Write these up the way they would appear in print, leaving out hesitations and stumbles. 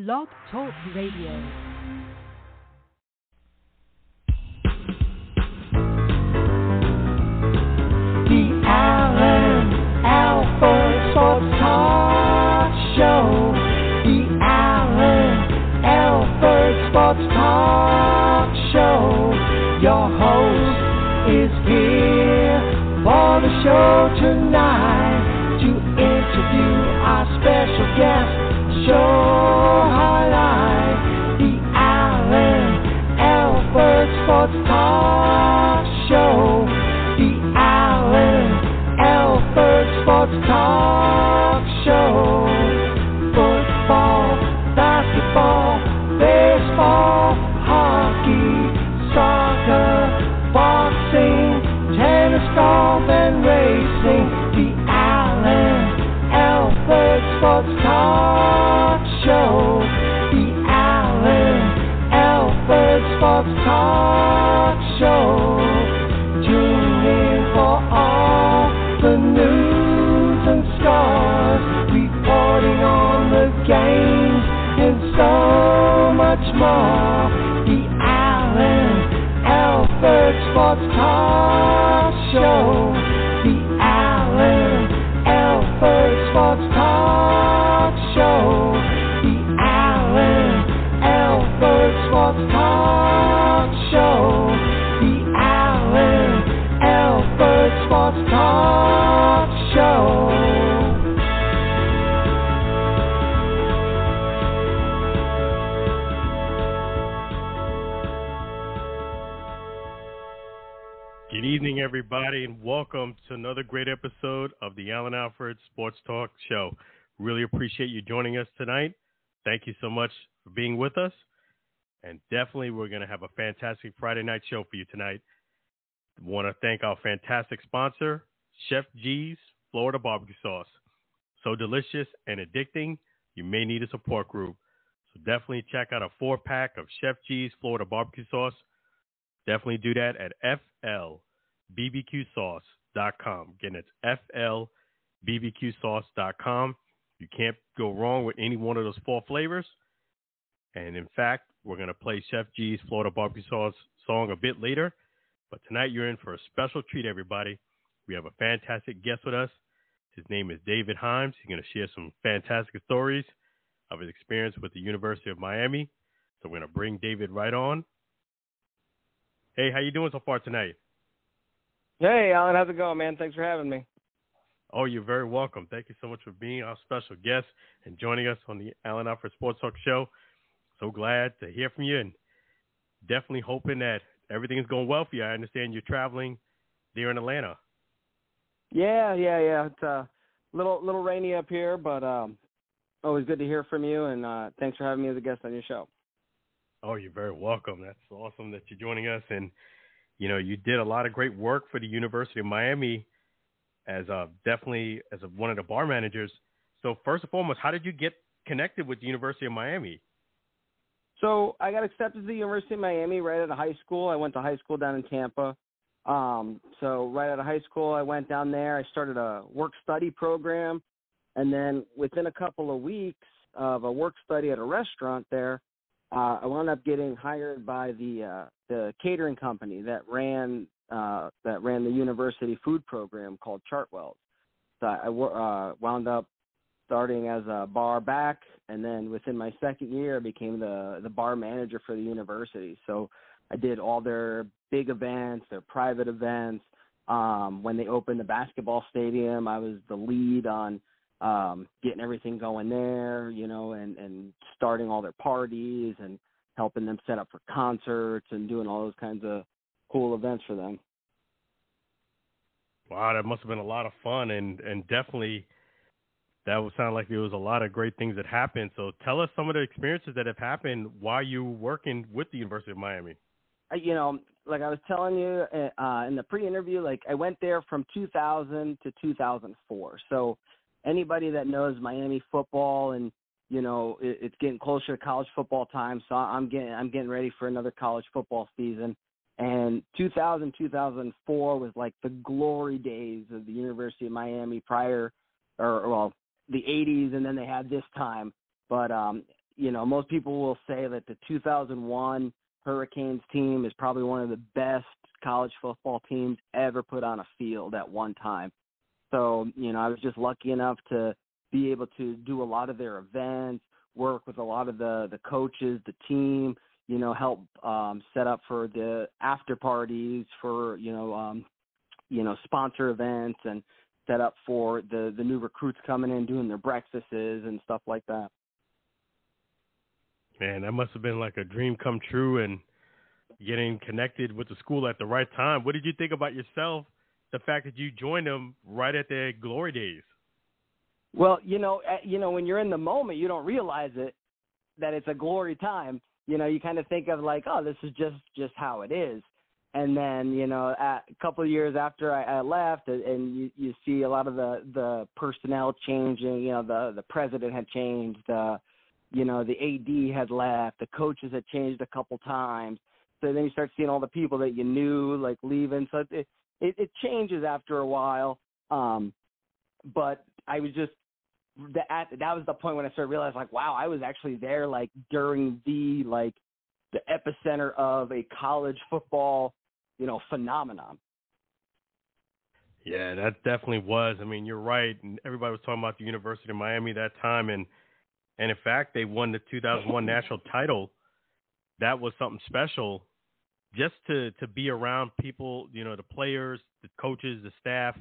Blog Talk Radio. Show tonight to interview our special guest, show highlight the Allen Alford Sports Talk Show, the Allen Alford Sports Talk Show. Football, basketball, baseball, hockey, soccer, boxing, tennis, golf, and racing. The Allen Alford Sports Talk Show. The Allen Alford Sports Talk Show. Tune in for all the news and scores, reporting on the games and so much more. The Allen Alford Sports Talk Show. The Allen Alford Sports Talk Show. The Allen Alford Sports Talk Show. The Allen Alford Sports Talk Show. Good evening, everybody, and welcome to another great episode of the Allen Alford Sports Talk Show. Really appreciate you joining us tonight. Thank you so much for being with us. And definitely, we're going to have a fantastic Friday night show for you tonight. I want to thank our fantastic sponsor, Chef G's Florida Barbecue Sauce. So delicious and addicting, you may need a support group. So definitely check out a 4-pack of Chef G's Florida Barbecue Sauce. Definitely do that at FLBBQSauce.com. Again, it's FLBBQSauce.com. You can't go wrong with any one of those 4 flavors. And in fact, we're going to play Chef G's Florida Barbecue Sauce song a bit later. But tonight you're in for a special treat, everybody. We have a fantastic guest with us. His name is David Himes. He's going to share some fantastic stories of his experience with the University of Miami. So we're going to bring David right on. Hey, how you doing so far tonight? Hey, Alan, how's it going, man? Thanks for having me. Oh, you're very welcome. Thank you so much for being our special guest and joining us on the Allen Alford Sports Talk Show. So glad to hear from you and definitely hoping that everything is going well for you. I understand you're traveling there in Atlanta. Yeah. It's a little rainy up here, but always good to hear from you, and thanks for having me as a guest on your show. Oh, you're very welcome. That's awesome that you're joining us. And, you know, you did a lot of great work for the University of Miami as definitely as one of the bar managers. So first and foremost, how did you get connected with the University of Miami? So I got accepted to the University of Miami right out of high school. I went to high school down in Tampa. So right out of high school, I went down there. I started a work-study program. And then within a couple of weeks of a work-study at a restaurant there, I wound up getting hired by the catering company that ran the university food program called Chartwell's. So I wound up starting as a bar back, and then within my second year, I became the bar manager for the university. So I did all their big events, their private events. When they opened the basketball stadium, I was the lead on getting everything going there, you know, and starting all their parties and helping them set up for concerts and doing all those kinds of cool events for them. Wow, that must have been a lot of fun, and definitely that would sound like there was a lot of great things that happened. So tell us some of the experiences that have happened while you were working with the University of Miami. You know, like I was telling you in the pre-interview, like I went there from 2000 to 2004. So anybody that knows Miami football, and you know it's getting closer to college football time, so I'm getting ready for another college football season. And 2004 was like the glory days of the University of Miami prior, the 80s, and then they had this time. But most people will say that the 2001 Hurricanes team is probably one of the best college football teams ever put on a field at one time. So, I was just lucky enough to be able to do a lot of their events, work with a lot of the coaches, the team, help set up for the after parties, for, sponsor events, and set up for the new recruits coming in, doing their breakfasts and stuff like that. Man, that must have been like a dream come true, and getting connected with the school at the right time. What did you think about yourself, the fact that you joined them right at their glory days? Well, when you're in the moment, you don't realize it, that it's a glory time. You kind of think of like, oh, this is just how it is. And then, a couple of years after I left, and you see a lot of the personnel changing, the president had changed, the AD had left, the coaches had changed a couple times. So then you start seeing all the people that you knew, like, leaving. So it changes after a while. But I was just that was the point when I started realizing, like, wow, I was actually there, like, during the epicenter of a college football, phenomenon. Yeah, that definitely was. I mean, you're right. And everybody was talking about the University of Miami that time. And in fact, they won the 2001 national title. That was something special, just to be around people, the players, the coaches, the staff,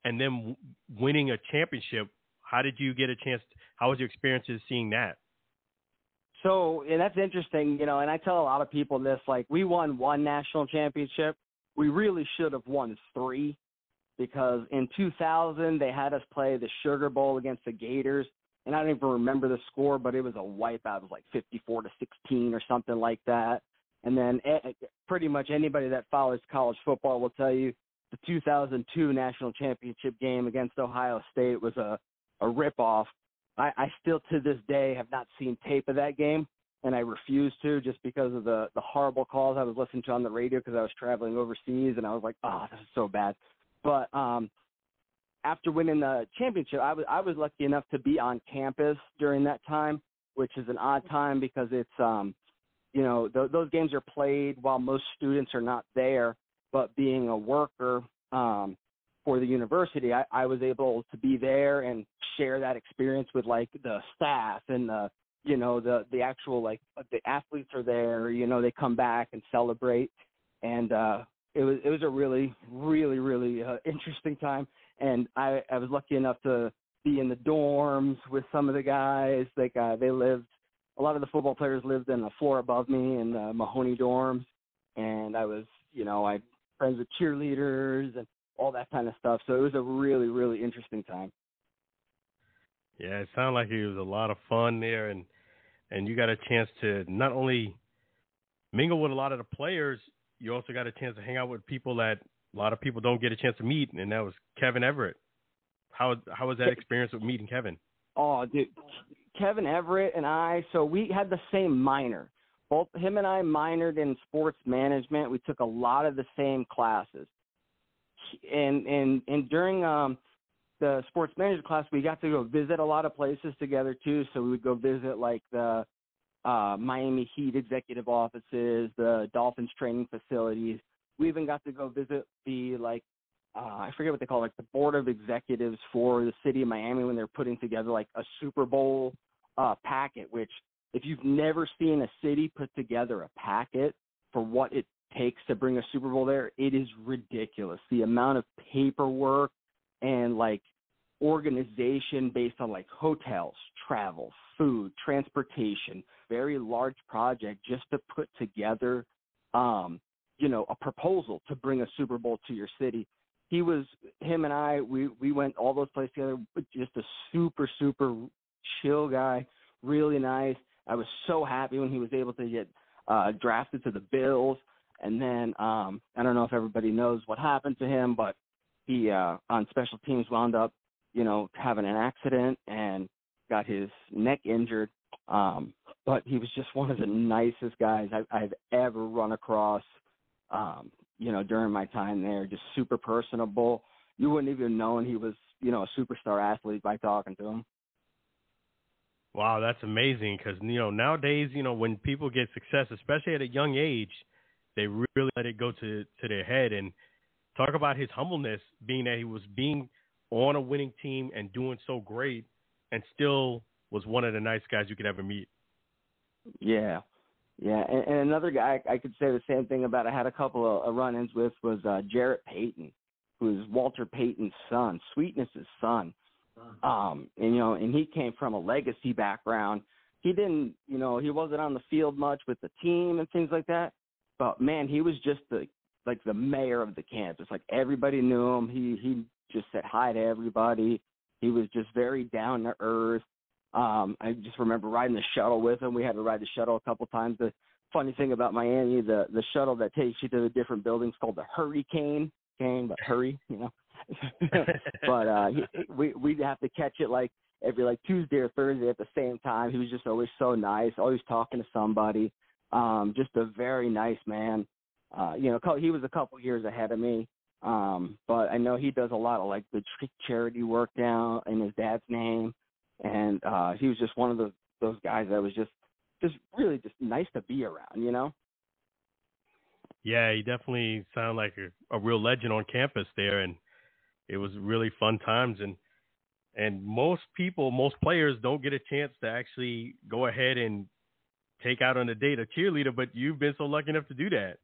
and then winning a championship. How did you get a chance? How was your experiences seeing that? So, and that's interesting, and I tell a lot of people this, like, we won one national championship. We really should have won 3, because in 2000, they had us play the Sugar Bowl against the Gators. And I don't even remember the score, but it was a wipeout. It was like 54-16 or something like that. And then pretty much anybody that follows college football will tell you the 2002 national championship game against Ohio State was a ripoff. I still to this day have not seen tape of that game, and I refuse to, just because of the horrible calls I was listening to on the radio, because I was traveling overseas, and I was like, oh, this is so bad. But after winning the championship, I was lucky enough to be on campus during that time, which is an odd time because it's, those games are played while most students are not there. But being a worker for the university, I was able to be there and share that experience with, like, the staff and the actual, like, the athletes are there. They come back and celebrate, and it was a really, really, really interesting time. And I was lucky enough to be in the dorms with some of the guys. Like, they lived, a lot of the football players lived in the floor above me in the Mahoney dorms. And I was, I friends with cheerleaders and all that kind of stuff. So it was a really, really interesting time. Yeah, it sounded like it was a lot of fun there. And you got a chance to not only mingle with a lot of the players, you also got a chance to hang out with people that a lot of people don't get a chance to meet, and that was Kevin Everett. How was that experience with meeting Kevin? Oh, dude, Kevin Everett and I, so we had the same minor. Both him and I minored in sports management. We took a lot of the same classes. And during the sports management class, we got to go visit a lot of places together too. So we would go visit, like, the Miami Heat executive offices, the Dolphins training facilities. We even got to go visit the, like, I forget what they call it, like the board of executives for the city of Miami when they're putting together, like, a Super Bowl packet, which, if you've never seen a city put together a packet for what it takes to bring a Super Bowl there, it is ridiculous. The amount of paperwork and, like, organization based on, like, hotels, travel, food, transportation, very large project just to put together, a proposal to bring a Super Bowl to your city. Him and I, we went all those places together, just a super, super chill guy, really nice. I was so happy when he was able to get drafted to the Bills. And then I don't know if everybody knows what happened to him, but he on special teams wound up, having an accident and got his neck injured. But he was just one of the nicest guys I've ever run across, during my time there. Just super personable. You wouldn't even know he was, a superstar athlete by talking to him. Wow, that's amazing because, nowadays, when people get success, especially at a young age, they really let it go to their head. And talk about his humbleness, being that he was being on a winning team and doing so great and still was one of the nice guys you could ever meet. Yeah. Yeah, and another guy I could say the same thing about, I had a couple of run-ins with, was Jarrett Payton, who is Walter Payton's son, Sweetness's son. And he came from a legacy background. He didn't, he wasn't on the field much with the team and things like that. But, man, he was just the mayor of the campus. Like, everybody knew him. He just said hi to everybody. He was just very down to earth. I just remember riding the shuttle with him. We had to ride the shuttle a couple times. The funny thing about Miami, the shuttle that takes you to the different buildings called the Hurricane, but hurry, But we'd have to catch it every Tuesday or Thursday at the same time. He was just always so nice, always talking to somebody. Just a very nice man. He was a couple years ahead of me. But I know he does a lot of the charity work now in his dad's name. And he was just one of those guys that was just really just nice to be around, Yeah, he definitely sounded like a real legend on campus there, and it was really fun times. And most players don't get a chance to actually go ahead and take out on a date a cheerleader, but you've been so lucky enough to do that.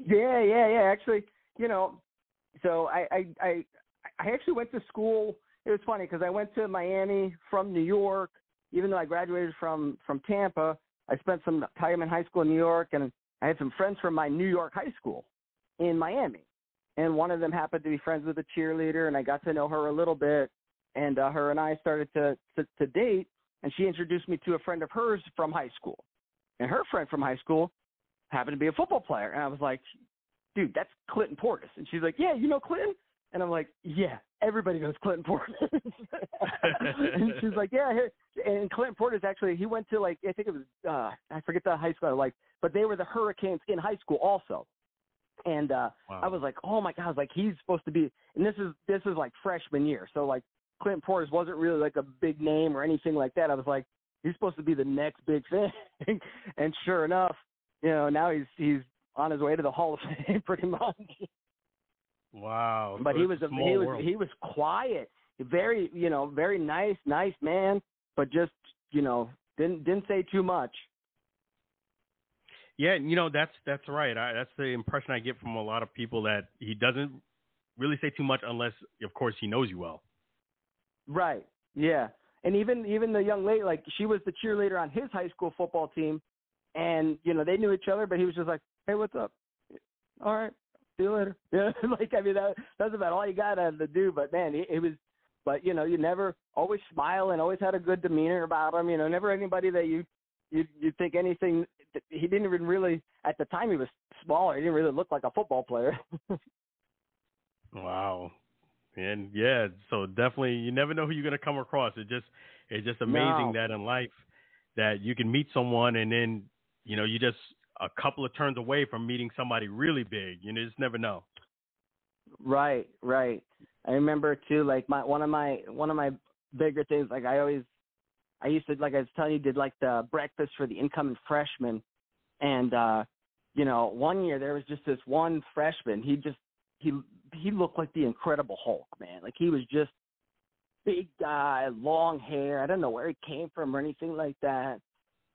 Yeah. Actually, so I actually went to school. It was funny because I went to Miami from New York. Even though I graduated from Tampa, I spent some time in high school in New York, and I had some friends from my New York high school in Miami. And one of them happened to be friends with a cheerleader, and I got to know her a little bit. And her and I started to date, and she introduced me to a friend of hers from high school. And her friend from high school happened to be a football player. And I was like, dude, that's Clinton Portis. And she's like, yeah, you know Clinton? And I'm like, yeah, everybody knows Clinton Portis. And she's like, yeah. And Clinton Portis, actually, he went to, I think it was, I forget the high school, but they were the Hurricanes in high school also. And wow. I was like, oh, my God, he's supposed to be, and this is freshman year. So, Clinton Portis wasn't really, a big name or anything like that. I was like, he's supposed to be the next big thing. And sure enough, now he's on his way to the Hall of Fame pretty much. Wow. But so he was quiet, very, very nice man, but just, didn't say too much. Yeah, that's right. That's the impression I get from a lot of people, that he doesn't really say too much unless, of course, he knows you well. Right. Yeah. And even the young lady, she was the cheerleader on his high school football team, and, they knew each other, but he was just like, hey, what's up? All right. See you later. Yeah, that's about all you got to do. But man, it was. But you never, always smiling, always had a good demeanor about him. Never anybody that you think anything. He didn't even really, at the time he was smaller. He didn't really look like a football player. Wow. And yeah, so definitely, you never know who you're going to come across. It's just amazing that in life that you can meet someone and then you just a couple of turns away from meeting somebody really big. You just never know. Right. I remember too, one of my bigger things. I used to, I was telling you, did the breakfast for the incoming freshmen, and 1 year there was just this one freshman. He looked like the Incredible Hulk, man. He was just big guy, long hair. I don't know where he came from or anything like that.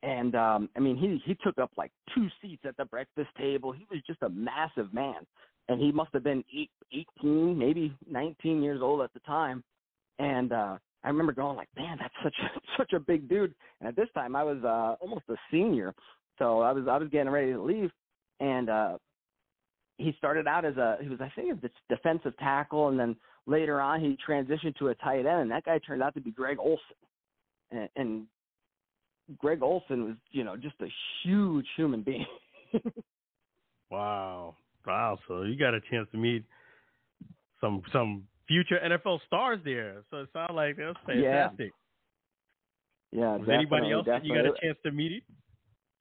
And, he took up 2 seats at the breakfast table. He was just a massive man. And he must have been 18, maybe 19 years old at the time. And I remember going man, that's such a big dude. And at this time, I was almost a senior. So I was getting ready to leave. And he started out as a defensive tackle. And then later on, he transitioned to a tight end. And that guy turned out to be Greg Olsen. And Greg Olsen was, just a huge human being. Wow. So you got a chance to meet some future NFL stars there. So it sounds like that's fantastic. Yeah. Was anybody else that you got a chance to meet?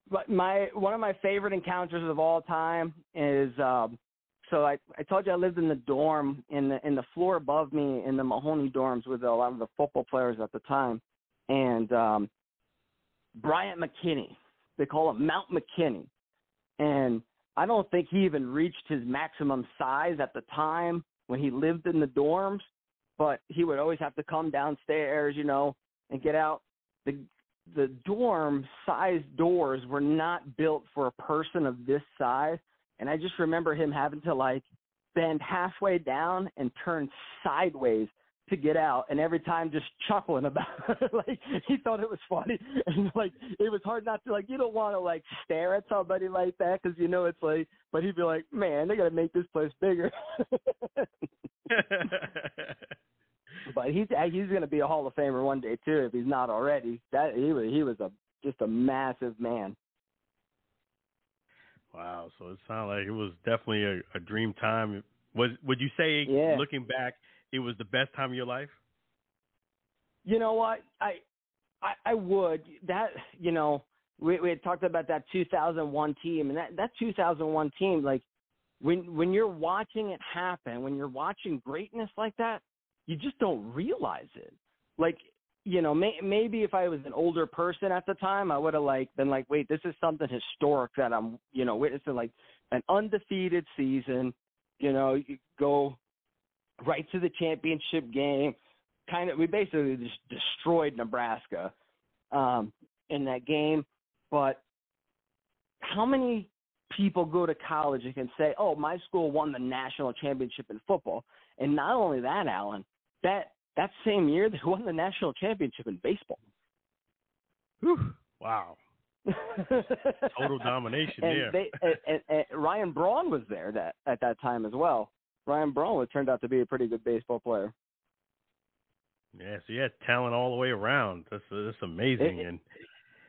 But one of my favorite encounters of all time is so I told you I lived in the dorm in the floor above me in the Mahoney dorms with a lot of the football players at the time. and Bryant McKinney. They call him Mount McKinney. And I don't think he even reached his maximum size at the time when he lived in the dorms, but he would always have to come downstairs, and get out. The dorm size doors were not built for a person of this size. And I just remember him having to bend halfway down and turn sideways to get out, and every time just chuckling about it. He thought it was funny, and it was hard not to you don't want to stare at somebody like that because it's but he'd be like, man, they got to make this place bigger. But he's going to be a Hall of Famer one day too if he's not already. That he was just a massive man. Wow, so it sounded like it was definitely a dream time. Would you say, looking back, it was the best time of your life? You know what? I would. That, we had talked about that 2001 team, and that 2001 team, when you're watching it happen, when you're watching greatness like that, you just don't realize it. Maybe if I was an older person at the time, I would have been wait, this is something historic that I'm, witnessing, an undefeated season, you go right to the championship game. We basically just destroyed Nebraska in that game. But how many people go to college and can say, oh, my school won the national championship in football? And not only that, Alan, that same year they won the national championship in baseball. Whew. Wow. Total domination there. And Ryan Braun was there at that time as well. Ryan Braun turned out to be a pretty good baseball player. Yeah, so you had talent all the way around. That's amazing.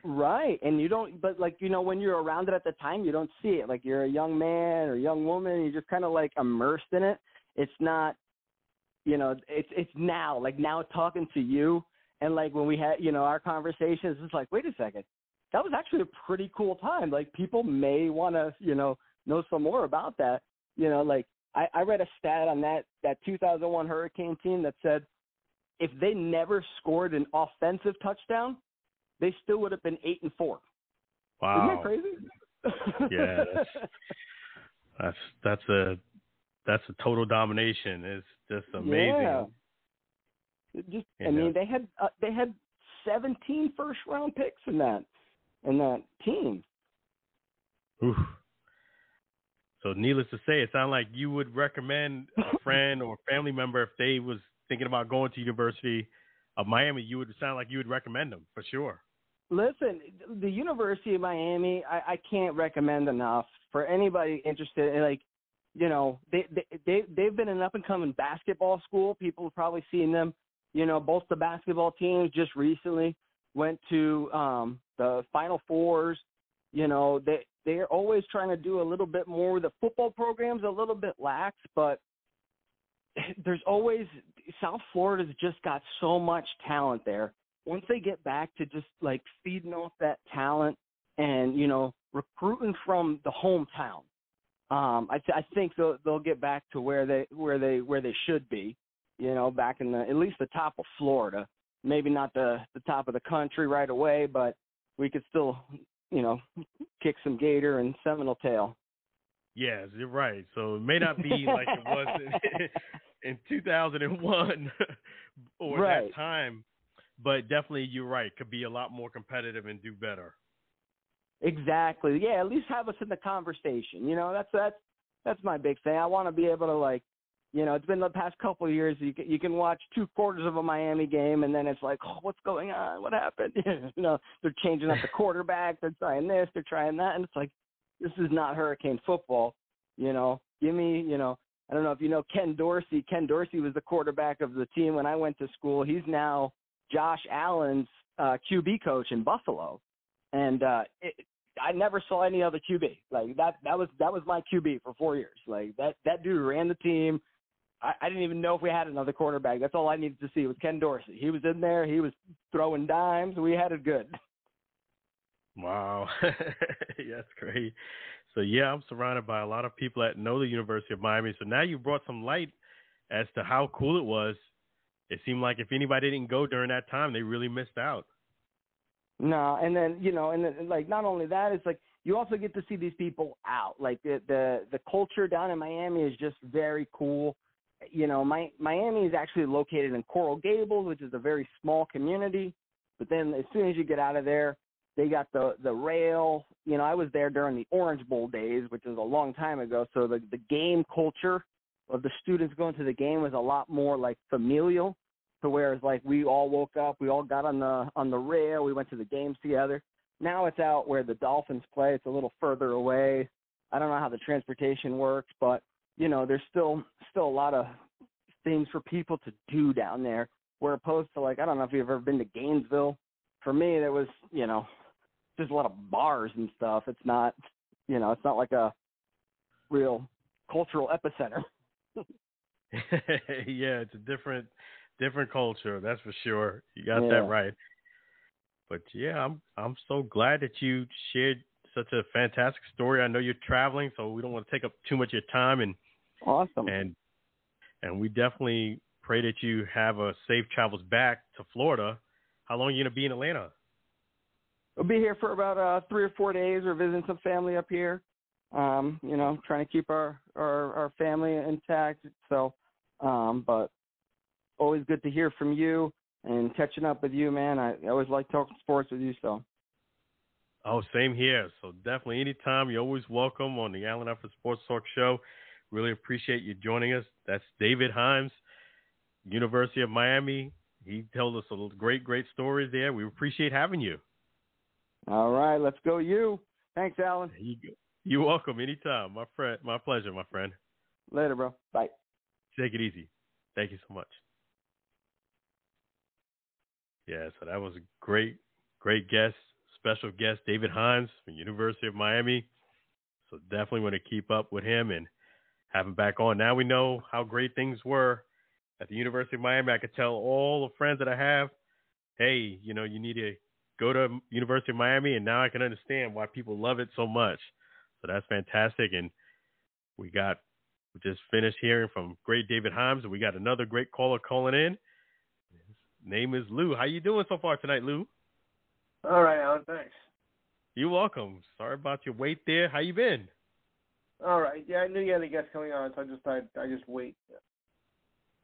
Right, and you don't. But when you're around it at the time, you don't see it. You're a young man or young woman, you're just kind of immersed in it. It's not, it's now. Now talking to you, and when we had our conversations, it's wait a second, that was actually a pretty cool time. People may want to know some more about that. I read a stat on that 2001 Hurricane team that said if they never scored an offensive touchdown, they still would have been 8-4. Wow. Isn't that crazy? Yeah, that's a total domination. It's just amazing. Yeah. They had 17 first-round picks in that team. Oof. So needless to say, it sounds like you would recommend a friend or family member if they was thinking about going to University of Miami, you would sound like you would recommend them for sure. Listen, the University of Miami, I can't recommend enough for anybody interested. They've been an up-and-coming basketball school. People have probably seen them. Both the basketball teams just recently went to the Final Fours. They're always trying to do a little bit more. The football program's a little bit lax, but there's always – South Florida's just got so much talent there. Once they get back to just, feeding off that talent and, recruiting from the hometown, I think they'll get back to where they should be, back in at least the top of Florida. Maybe not the top of the country right away, but we could still – kick some gator and Seminole tail. Yes, you're right. So it may not be like it was in 2001 or right. that time, but definitely you're right. Could be a lot more competitive and do better. Exactly. Yeah, at least have us in the conversation. That's my big thing. I want to be able to it's been the past couple of years. You can watch 2 quarters of a Miami game, and then it's oh, what's going on? What happened? They're changing up the quarterback. They're trying this. They're trying that. And it's this is not Hurricane football. Give me, I don't know if you know Ken Dorsey. Ken Dorsey was the quarterback of the team when I went to school. He's now Josh Allen's QB coach in Buffalo. And I never saw any other QB. That was my QB for 4 years. That dude ran the team. I didn't even know if we had another quarterback. That's all I needed to see was Ken Dorsey. He was in there. He was throwing dimes. We had it good. Wow. That's great. So, yeah, I'm surrounded by a lot of people that know the University of Miami. So now you brought some light as to how cool it was. It seemed like if anybody didn't go during that time, they really missed out. No, and then like not only that, it's like you also get to see these people out. Like the culture down in Miami is just very cool. Miami is actually located in Coral Gables, which is a very small community. But then as soon as you get out of there, they got the rail. I was there during the Orange Bowl days, which is a long time ago. So the game culture of the students going to the game was a lot more like familial. To where it's like we all woke up, we all got on the rail, we went to the games together. Now it's out where the Dolphins play. It's a little further away. I don't know how the transportation works, but there's still a lot of things for people to do down there. Where opposed to like I don't know if you've ever been to Gainesville. For me, there was just a lot of bars and stuff. It's not it's not like a real cultural epicenter. Yeah, it's a different culture, that's for sure. You got that right. But yeah, I'm so glad that you shared such a fantastic story. I know you're traveling, so we don't want to take up too much of your time. And awesome. And we definitely pray that you have a safe travels back to Florida. How long are you gonna be in Atlanta? We'll be here for about 3 or 4 days. We're visiting some family up here. Trying to keep our family intact. So, but always good to hear from you and catching up with you, man. I always like talking sports with you, so. Oh, same here. So definitely anytime, you're always welcome on the Allen Alfred Sports Talk Show. Really appreciate you joining us. That's David Himes, University of Miami. He told us a great stories there. We appreciate having you. All right, let's go you. Thanks, Alan. You're welcome anytime, my friend. My pleasure, my friend. Later, bro. Bye. Take it easy. Thank you so much. Yeah, so that was a great guest, special guest, David Himes from University of Miami. So definitely want to keep up with him and have him back on. Now we know how great things were at the University of Miami. I could tell all the friends that I have, hey, you need to go to University of Miami, and now I can understand why people love it so much. So that's fantastic. And we just finished hearing from great David Himes, and we got another great caller calling in. Name is Lou. How you doing so far tonight, Lou? All right, Alan. Thanks. You're welcome. Sorry about your wait there. How you been? All right. Yeah, I knew you had a guest coming on, so I just wait.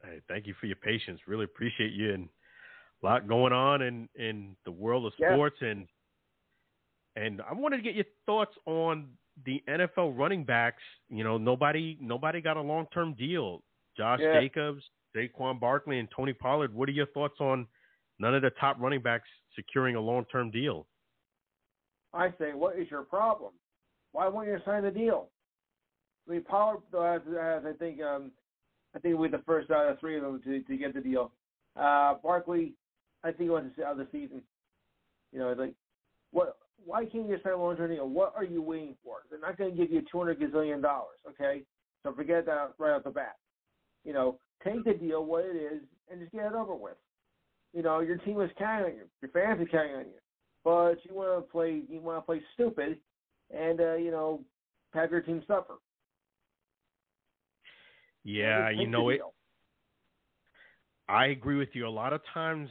Hey, thank you for your patience. Really appreciate you. And a lot going on in the world of sports, and I wanted to get your thoughts on the NFL running backs. Nobody got a long-term deal. Josh Jacobs, Saquon, Barkley, and Tony Pollard. What are your thoughts on none of the top running backs securing a long-term deal? I say, what is your problem? Why won't you sign the deal? I mean, Pollard has I think we're the first out of 3 of them to get the deal. Barkley, I think he wants to see out the season. Like, what? Why can't you sign a long-term deal? What are you waiting for? They're not going to give you $200 gazillion, okay? So forget that right off the bat. Take the deal, what it is, and just get it over with. Your team is counting on you. Your fans are counting on you. But you want to play stupid and, have your team suffer. Yeah, I agree with you. A lot of times,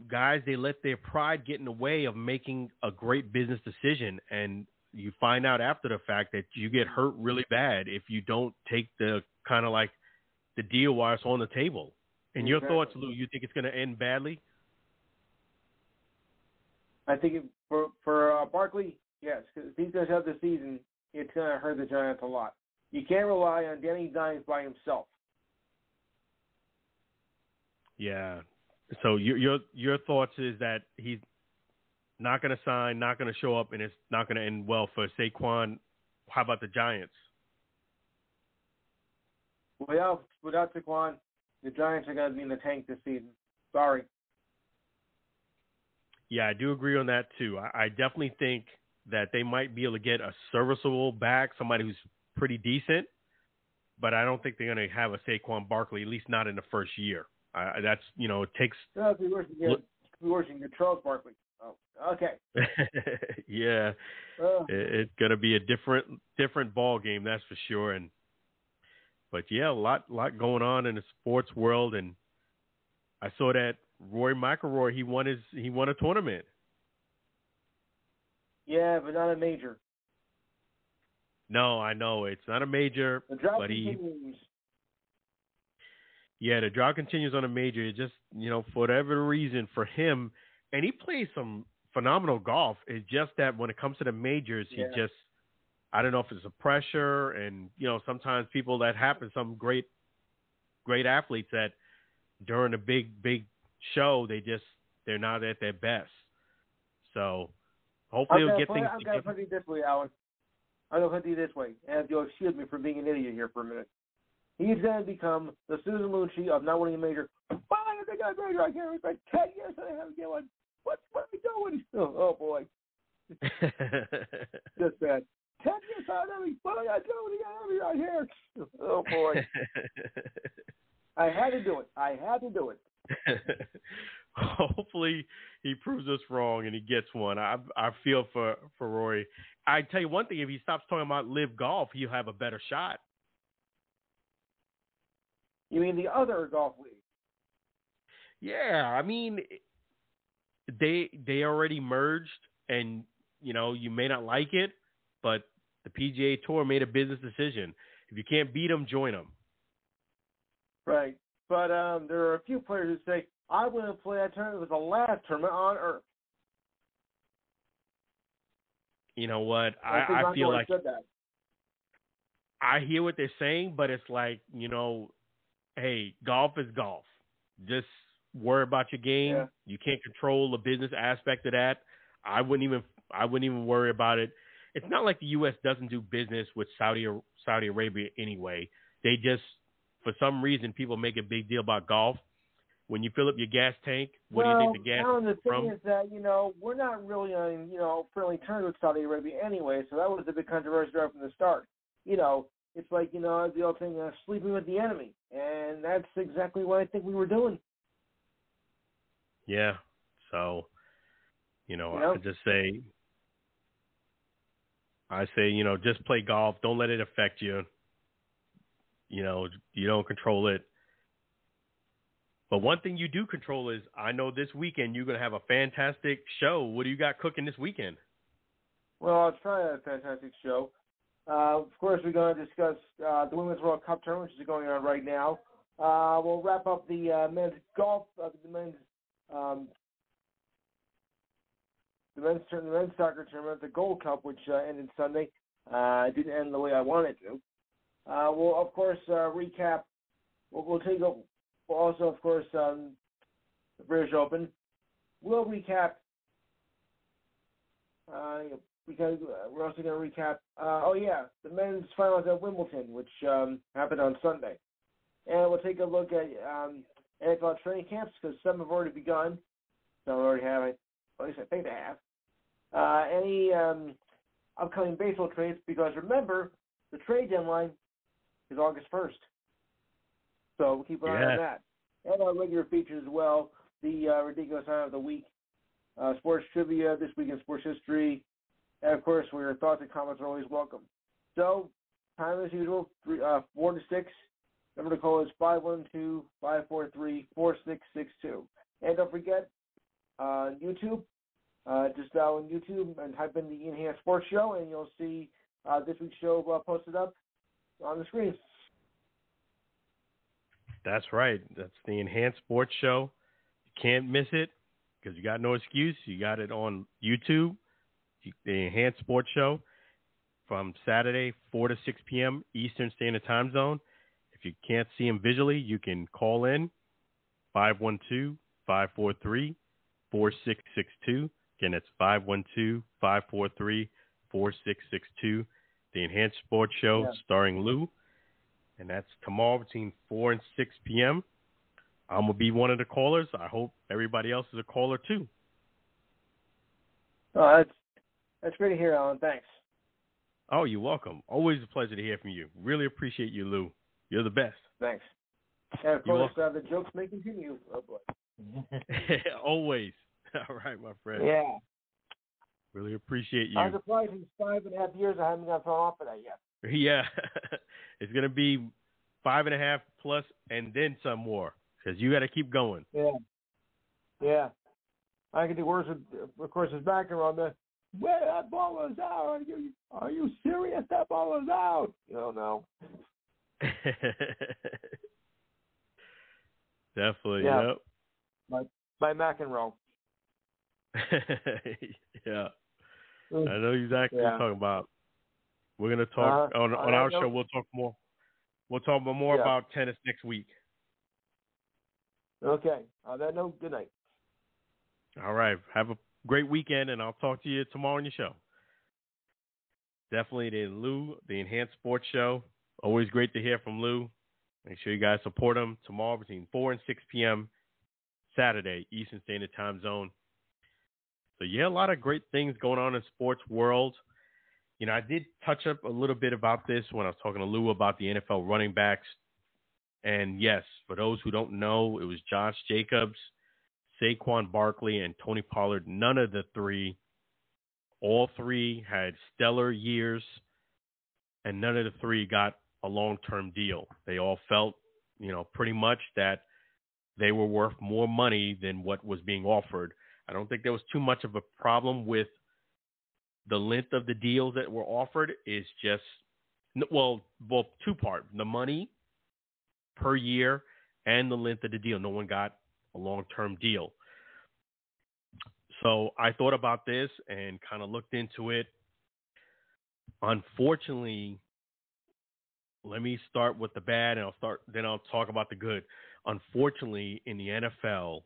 guys, they let their pride get in the way of making a great business decision, and you find out after the fact that you get hurt really bad if you don't take the kind of like the deal while it's on the table. And your thoughts, Lou, you think it's going to end badly? I think for Barkley, yes, because if he's going to have the season, it's going to hurt the Giants a lot. You can't rely on Danny Dimes by himself. Yeah. So your thoughts is that he's not going to sign, not going to show up, and it's not going to end well for Saquon. How about the Giants? Without Saquon, the Giants are going to be in the tank this season. Sorry. Yeah, I do agree on that too. I definitely think that they might be able to get a serviceable back, somebody who's pretty decent, but I don't think they're going to have a Saquon Barkley, at least not in the first year. That's, it takes. No, it'd be worse than get Charles Barkley. Oh, okay. Yeah, it's going to be a different ball game, that's for sure. But yeah, a lot going on in the sports world, and I saw that Rory Mcllroy he won a tournament. Yeah, but not a major. No, I know it's not a major, The drought but continues. the drought continues on a major. It just, for whatever reason for him, and he plays some phenomenal golf. It's just that when it comes to the majors, he just, I don't know if it's a pressure, and sometimes people that happen, some great athletes that during a big show they're not at their best. So hopefully he'll get things. I'm going to put it this way, Alan. I'm going to put it this way, and you'll excuse me for being an idiot here for a minute. He's going to become the Susan Lucci of not winning a major. Why did they get a major? I can't remember. 10 years and I haven't get one. What are we doing? Oh boy. Just bad. 10 years out of me. What am I doing? He got right here. Oh boy. I had to do it. Hopefully he proves us wrong and he gets one. I feel for Rory. I tell you one thing, if he stops talking about live golf, he'll have a better shot. You mean the other golf league? Yeah, I mean, they already merged, and you may not like it, but the PGA Tour made a business decision. If you can't beat them, join them. Right, but there are a few players who say, I want to play that tournament. It was the last tournament on earth. You know what? I feel like I hear what they're saying, but it's like, hey, golf is golf. Just worry about your game. Yeah. You can't control the business aspect of that. I wouldn't even worry about it. It's not like the U.S. doesn't do business with Saudi Arabia anyway. They just, for some reason, people make a big deal about golf. When you fill up your gas tank, what do you think the gas is from? The thing is that, we're not really on, friendly terms with Saudi Arabia anyway, so that was a big controversy right from the start. It's like, the old thing, sleeping with the enemy, and that's exactly what I think we were doing. Yeah, so, I just say, just play golf. Don't let it affect you. You don't control it. But one thing you do control is, I know this weekend you're going to have a fantastic show. What do you got cooking this weekend? Well, I'll try a fantastic show. Of course, we're going to discuss the Women's World Cup tournament, which is going on right now. We'll wrap up the men's golf, the men's soccer tournament, the Gold Cup, which ended Sunday. It didn't end the way I wanted to. We'll, of course, recap. We'll also, of course, the British Open. We'll recap because we're also going to recap, the men's finals at Wimbledon, which happened on Sunday. And we'll take a look at NFL training camps because some have already begun. Some already have, at least I think they have. Any upcoming baseball trades, because remember, the trade deadline is August 1st. So we'll keep an eye on that. And our regular features as well, the ridiculous time of the week, sports trivia, this week in sports history, and of course, where your thoughts and comments are always welcome. So, time as usual, 4 to 6. Number to call is 512-543-4662. And don't forget, YouTube, just dial in YouTube and type in the Enhanced Sports Show, and you'll see this week's show posted up on the screen. That's right. That's the Enhanced Sports Show. You can't miss it because you got no excuse. You got it on YouTube, the Enhanced Sports Show, from Saturday, 4 to 6 p.m. Eastern Standard Time Zone. If you can't see them visually, you can call in 512-543-4662. Again, that's 512-543-4662. The Enhanced Sports Show starring Lou. And that's tomorrow between 4 and 6 p.m. I'm going to be one of the callers. I hope everybody else is a caller, too. Oh, that's great to hear, Alan. Thanks. Oh, you're welcome. Always a pleasure to hear from you. Really appreciate you, Lou. You're the best. Thanks. And, of course, the jokes may continue. Oh, boy. Always. All right, my friend. Yeah. Really appreciate you. I'm surprised in 5.5 years I haven't got thrown off of that yet. Yeah. It's going to be 5.5 plus and then some more because you got to keep going. Yeah. I can do worse with, of course, his background. Where that ball was out? Are you serious? That ball was out. No. Definitely. Yeah. Yep. By McEnroe. Yeah. I know exactly what you're talking about. We're gonna talk on our show. We'll talk more. We'll talk more about tennis next week. Okay. On that note, good night. All right. Have a great weekend, and I'll talk to you tomorrow on your show. Definitely the Enhanced Sports Show. Always great to hear from Lou. Make sure you guys support him tomorrow between 4 and 6 p.m. Saturday, Eastern Standard Time Zone. So, yeah, a lot of great things going on in sports world. I did touch up a little bit about this when I was talking to Lou about the NFL running backs. And, yes, for those who don't know, it was Josh Jacobs, Saquon Barkley, and Tony Pollard. None of the three. All three had stellar years, and none of the three got a long-term deal. They all felt, pretty much that they were worth more money than what was being offered. I don't think there was too much of a problem with the length of the deals that were offered. Is just, two-part. The money per year and the length of the deal. No one got a long-term deal. So I thought about this and kind of looked into it. Unfortunately, let me start with the bad, and then I'll talk about the good. Unfortunately, in the NFL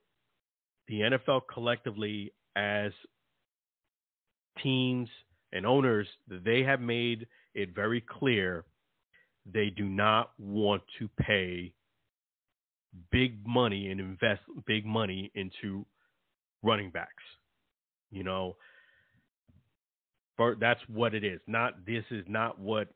collectively, as teams and owners, they have made it very clear they do not want to pay big money and invest big money into running backs. That's what it is. This is not what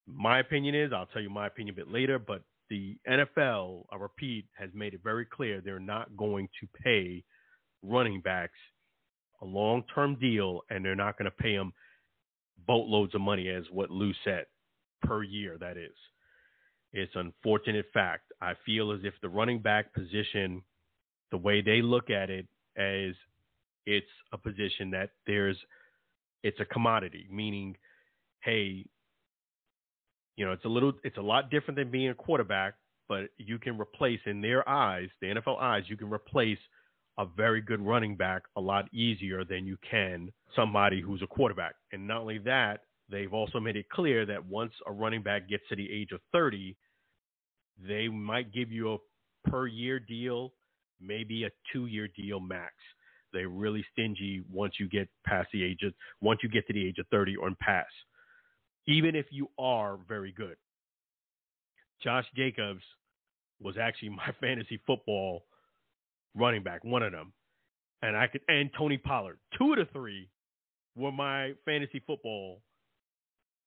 my opinion is. I'll tell you my opinion a bit later, but the NFL, I repeat, has made it very clear they're not going to pay running backs a long-term deal, and they're not going to pay them boatloads of money, as what Lou said, per year, that is. It's an unfortunate fact. I feel as if the running back position, the way they look at it, as it's a position that it's a commodity, meaning, hey, it's a lot different than being a quarterback, but you can replace, in their eyes, the NFL eyes, you can replace a very good running back a lot easier than you can somebody who's a quarterback. And not only that, they've also made it clear that once a running back gets to the age of 30, they might give you a per year deal, maybe a 2-year deal max. They're really stingy once you get to the age of 30 or past, even if you are very good. Josh Jacobs was actually my fantasy football running back, one of them. And Tony Pollard. 2 of the 3 were my fantasy football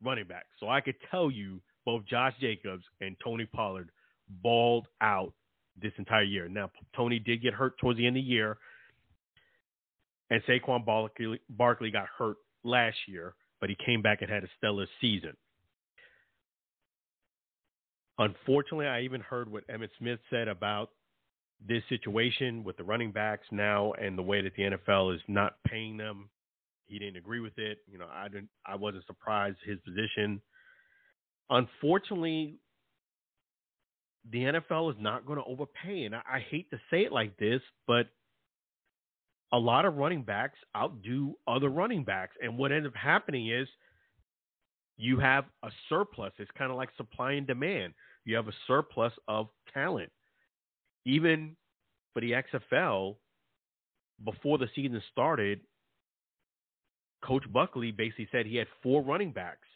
running backs. So I could tell you both Josh Jacobs and Tony Pollard balled out this entire year. Now, Tony did get hurt towards the end of the year, and Saquon Barkley got hurt last year, but he came back and had a stellar season. Unfortunately, I even heard what Emmitt Smith said about this situation with the running backs now and the way that the NFL is not paying them. He didn't agree with it. I wasn't surprised his position. Unfortunately, the NFL is not going to overpay. And I hate to say it like this, but a lot of running backs outdo other running backs. And what ends up happening is you have a surplus. It's kind of like supply and demand. You have a surplus of talent. Even for the XFL, before the season started, Coach Buckley basically said he had 4 running backs,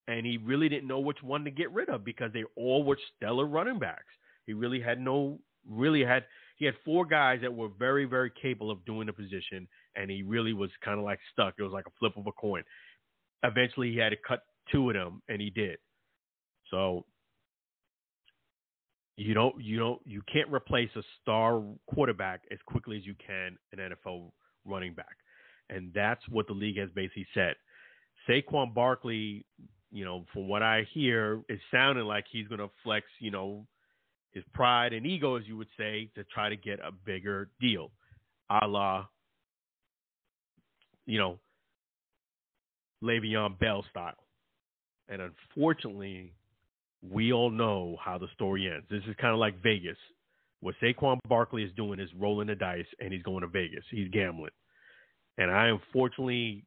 and he really didn't know which one to get rid of because they all were stellar running backs. He had 4 guys that were very, very capable of doing the position, and he really was kind of like stuck. It was like a flip of a coin. Eventually, he had to cut 2 of them, and he did. So you can't replace a star quarterback as quickly as you can an NFL running back. And that's what the league has basically said. Saquon Barkley, from what I hear, is sounding like he's going to flex, his pride and ego, as you would say, to try to get a bigger deal, a la, Le'Veon Bell style. And unfortunately, we all know how the story ends. This is kind of like Vegas. What Saquon Barkley is doing is rolling the dice, and he's going to Vegas. He's gambling. And I unfortunately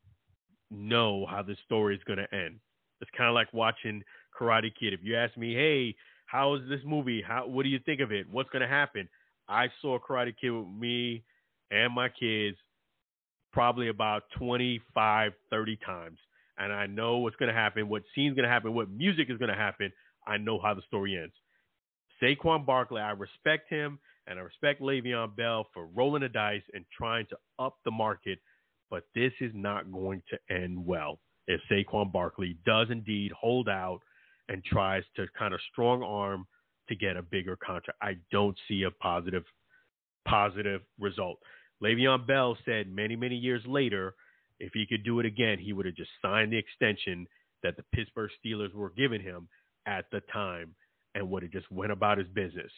know how this story is going to end. It's kind of like watching Karate Kid. If you ask me, hey, how is this movie? What do you think of it? What's going to happen? I saw Karate Kid with me and my kids probably about 25, 30 times. And I know what's going to happen, what scene's going to happen, what music is going to happen. I know how the story ends. Saquon Barkley, I respect him, and I respect Le'Veon Bell for rolling the dice and trying to up the market, but this is not going to end well if Saquon Barkley does indeed hold out and tries to kind of strong arm to get a bigger contract. I don't see a positive result. Le'Veon Bell said many, many years later, if he could do it again, he would have just signed the extension that the Pittsburgh Steelers were giving him at the time and would have just went about his business.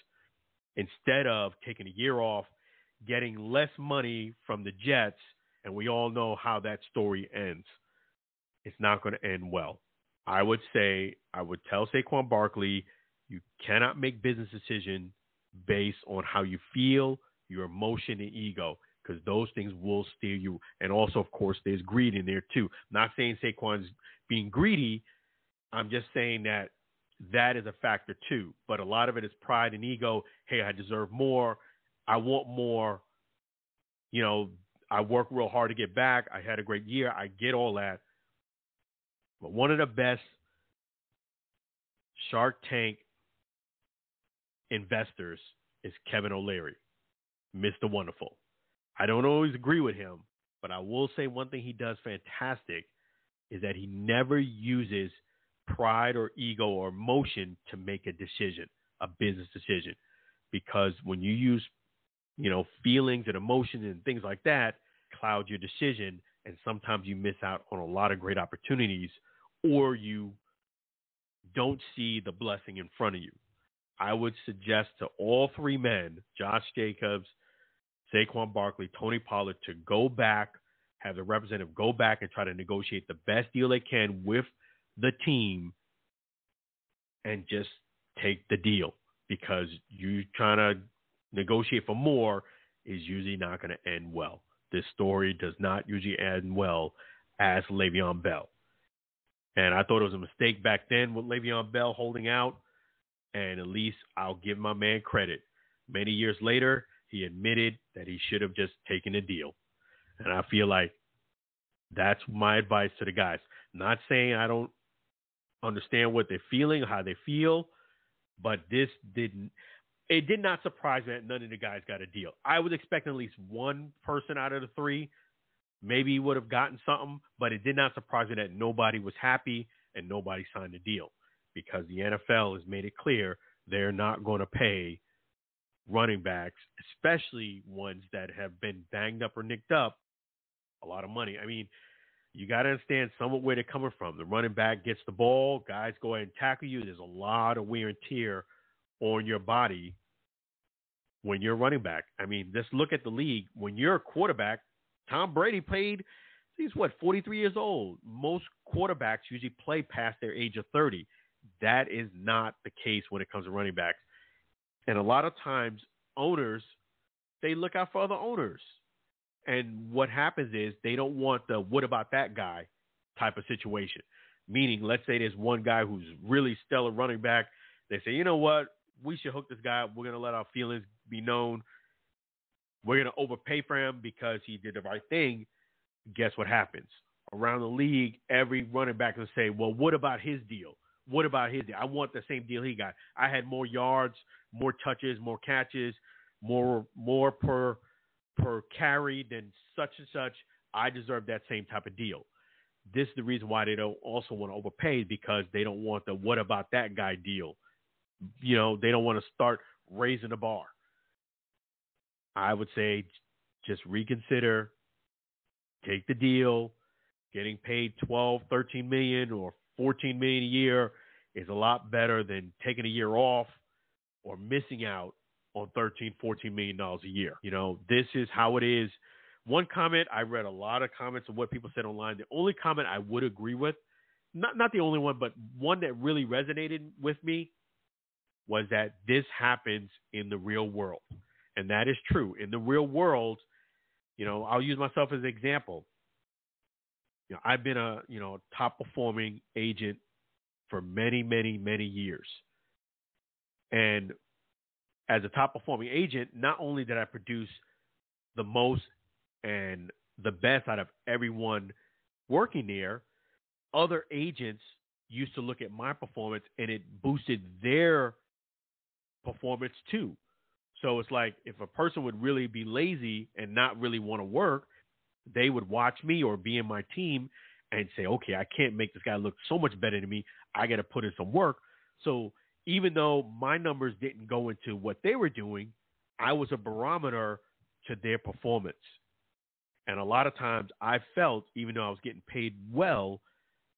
Instead of taking a year off, getting less money from the Jets, and we all know how that story ends. It's not going to end well. I would tell Saquon Barkley, you cannot make business decisions based on how you feel, your emotion, and ego, because those things will steer you. And also, of course, there's greed in there too. I'm not saying Saquon's being greedy. I'm just saying that is a factor too. But a lot of it is pride and ego. Hey, I deserve more. I want more. You know, I work real hard to get back. I had a great year. I get all that. But one of the best Shark Tank investors is Kevin O'Leary, Mr. Wonderful. I don't always agree with him, but I will say one thing he does fantastic is that he never uses pride or ego or emotion to make a decision, a business decision. Because when you use, feelings and emotions and things like that, cloud your decision, and sometimes you miss out on a lot of great opportunities, or you don't see the blessing in front of you. I would suggest to all three men, Josh Jacobs, Saquon Barkley, Tony Pollard, to go back, have the representative go back and try to negotiate the best deal they can with the team and just take the deal, because you trying to negotiate for more is usually not going to end well. This story does not usually end well as Le'Veon Bell. And I thought it was a mistake back then with Le'Veon Bell holding out, and at least I'll give my man credit. Many years later, he admitted that he should have just taken a deal. And I feel like that's my advice to the guys. Not saying I don't understand what they're feeling, how they feel, but it did not surprise me that none of the guys got a deal. I was expecting at least one person out of the three maybe would have gotten something, but it did not surprise me that nobody was happy and nobody signed a deal, because the NFL has made it clear they're not going to pay running backs, especially ones that have been banged up or nicked up, a lot of money. I mean, you got to understand somewhat where they're coming from. The running back gets the ball, guys go ahead and tackle you. There's a lot of wear and tear on your body when you're running back. I mean, just look at the league. When you're a quarterback, Tom Brady played, he's 43 years old. Most quarterbacks usually play past their age of 30. That is not the case when it comes to running backs. And a lot of times owners, they look out for other owners. And what happens is they don't want the what about that guy type of situation. Meaning, let's say there's one guy who's really stellar running back. They say, you know what? We should hook this guy up. We're going to let our feelings be known. We're going to overpay for him because he did the right thing. Guess what happens? Around the league, every running back will say, well, what about his deal? What about his deal? I want the same deal he got. I had more yards, more touches, more catches, more per carry than such and such. I deserve that same type of deal. This is the reason why they don't also want to overpay, because they don't want the what about that guy deal. They don't want to start raising the bar. I would say just reconsider, take the deal. Getting paid $12, $13 million or $14 million a year is a lot better than taking a year off or missing out on $13, $14 million a year. This is how it is One comment, I read a lot of comments of what people said online. The only comment I would agree with, not the only one, but one that really resonated with me was that this happens in the real world. And that is true. In the real world, I'll use myself as an example. I've been a, top performing agent for many, many, many years. And as a top performing agent, not only did I produce the most and the best out of everyone working there, other agents used to look at my performance and it boosted their performance too. So it's like if a person would really be lazy and not really want to work, they would watch me or be in my team and say, okay, I can't make this guy look so much better than me. I got to put in some work. So even though my numbers didn't go into what they were doing, I was a barometer to their performance. And a lot of times I felt, even though I was getting paid well,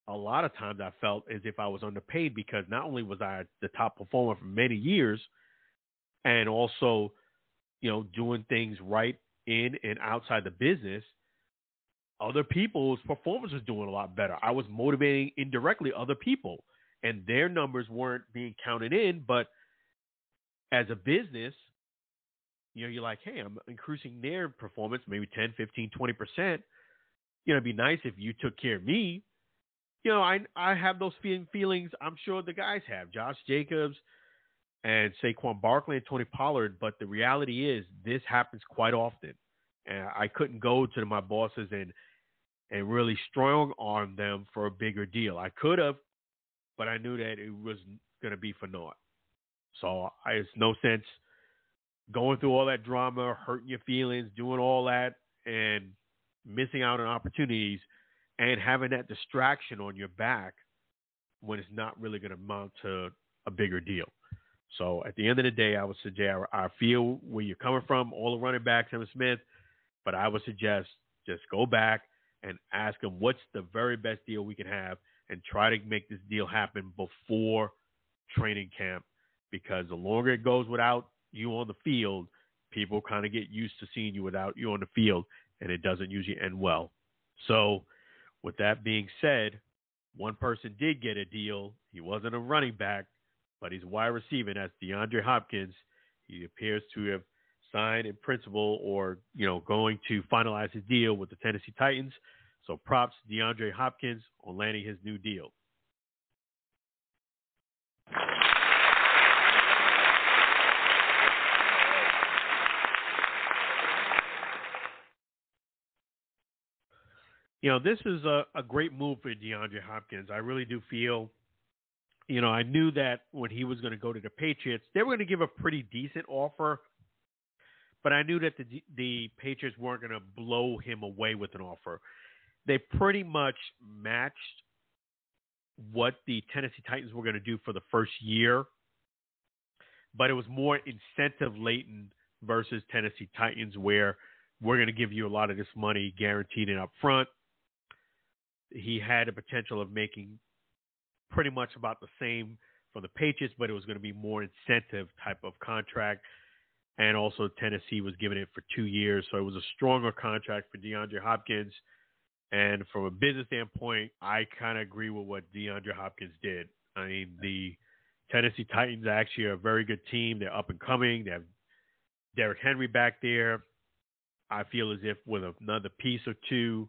a lot of times I felt as if I was underpaid because not only was I the top performer for many years and also, doing things right in and outside the business, other people's performance was doing a lot better. I was motivating indirectly other people and their numbers weren't being counted in. But as a business, you're like, hey, I'm increasing their performance, maybe 10, 15, 20%. It'd be nice if you took care of me. I have those feelings. I'm sure the guys have, Josh Jacobs and Saquon Barkley and Tony Pollard. But the reality is this happens quite often. And I couldn't go to my bosses and really strong arm them for a bigger deal. I could have, but I knew that it was going to be for naught. So it's no sense going through all that drama, hurting your feelings, doing all that, and missing out on opportunities and having that distraction on your back when it's not really going to amount to a bigger deal. So at the end of the day, I would suggest, I feel where you're coming from, all the running backs, Emmitt Smith, but I would suggest just go back and ask them what's the very best deal we can have and try to make this deal happen before training camp, because the longer it goes without you on the field, people kind of get used to seeing you without you on the field, and it doesn't usually end well. So with that being said, one person did get a deal. He wasn't a running back, but he's a wide receiver. That's DeAndre Hopkins. He appears to have signed in principle or, going to finalize his deal with the Tennessee Titans. So props to DeAndre Hopkins on landing his new deal. This is a great move for DeAndre Hopkins. I really do feel, I knew that when he was going to go to the Patriots, they were going to give a pretty decent offer, but I knew that the Patriots weren't going to blow him away with an offer. They pretty much matched what the Tennessee Titans were going to do for the first year, but it was more incentive-laden versus Tennessee Titans, where we're going to give you a lot of this money guaranteed and up front. He had the potential of making pretty much about the same for the Patriots, but it was going to be more incentive type of contract. And also Tennessee was giving it for 2 years. So it was a stronger contract for DeAndre Hopkins. And from a business standpoint, I kind of agree with what DeAndre Hopkins did. I mean, the Tennessee Titans actually are a very good team. They're up and coming. They have Derrick Henry back there. I feel as if with another piece or two,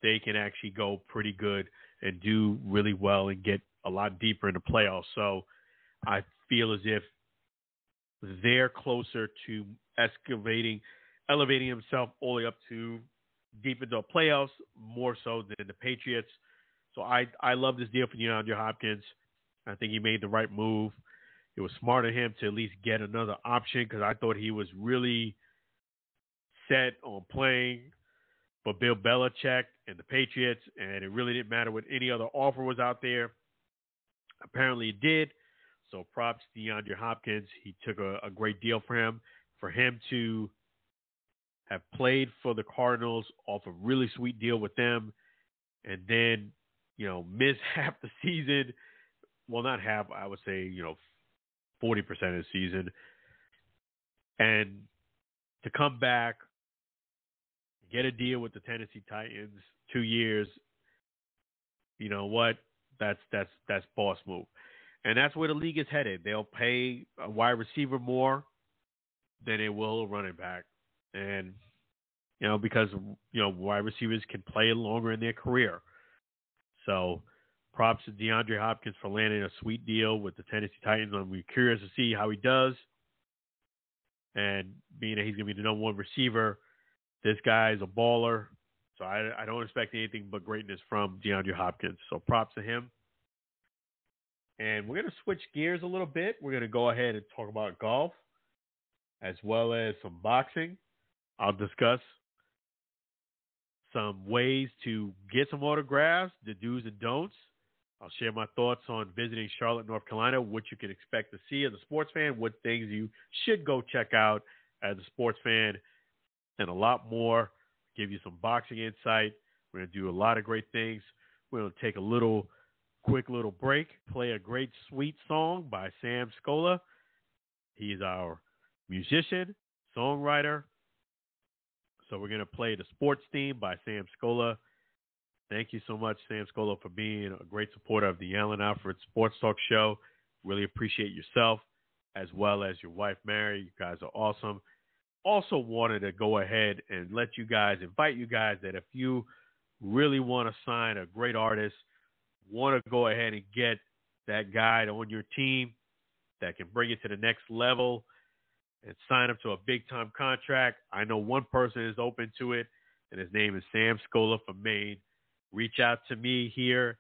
they can actually go pretty good and do really well and get a lot deeper in the playoffs. So I feel as if they're closer to elevating himself all the way up to deep into the playoffs, more so than the Patriots. So I love this deal for DeAndre Hopkins. I think he made the right move. It was smart of him to at least get another option, because I thought he was really set on playing for Bill Belichick and the Patriots, and it really didn't matter what any other offer was out there. Apparently it did. So props to DeAndre Hopkins. He took a great deal for him. For him to have played for the Cardinals off a really sweet deal with them, and then, miss half the season. Well, not half, I would say, 40% of the season. And to come back, get a deal with the Tennessee Titans, 2 years. You know what? That's boss move. And that's where the league is headed. They'll pay a wide receiver more than they will a running back. And, because, wide receivers can play longer in their career. So props to DeAndre Hopkins for landing a sweet deal with the Tennessee Titans. We're curious to see how he does. And being that he's going to be the number one receiver, this guy is a baller. So I don't expect anything but greatness from DeAndre Hopkins. So props to him. And we're going to switch gears a little bit. We're going to go ahead and talk about golf as well as some boxing. I'll discuss some ways to get some autographs, the do's and don'ts. I'll share my thoughts on visiting Charlotte, North Carolina, what you can expect to see as a sports fan, what things you should go check out as a sports fan, and a lot more. Give you some boxing insight. We're going to do a lot of great things. We're going to take a quick little break, play a great sweet song by Sam Scola. He's our musician, songwriter. So we're going to play the sports theme by Sam Scola. Thank you so much, Sam Scola, for being a great supporter of the Alan Alfred Sports Talk Show. Really appreciate yourself as well as your wife, Mary. You guys are awesome. Also wanted to go ahead and invite you guys that if you really want to sign a great artist, want to go ahead and get that guy on your team that can bring it to the next level and sign up to a big-time contract, I know one person is open to it, and his name is Sam Scola from Maine. Reach out to me here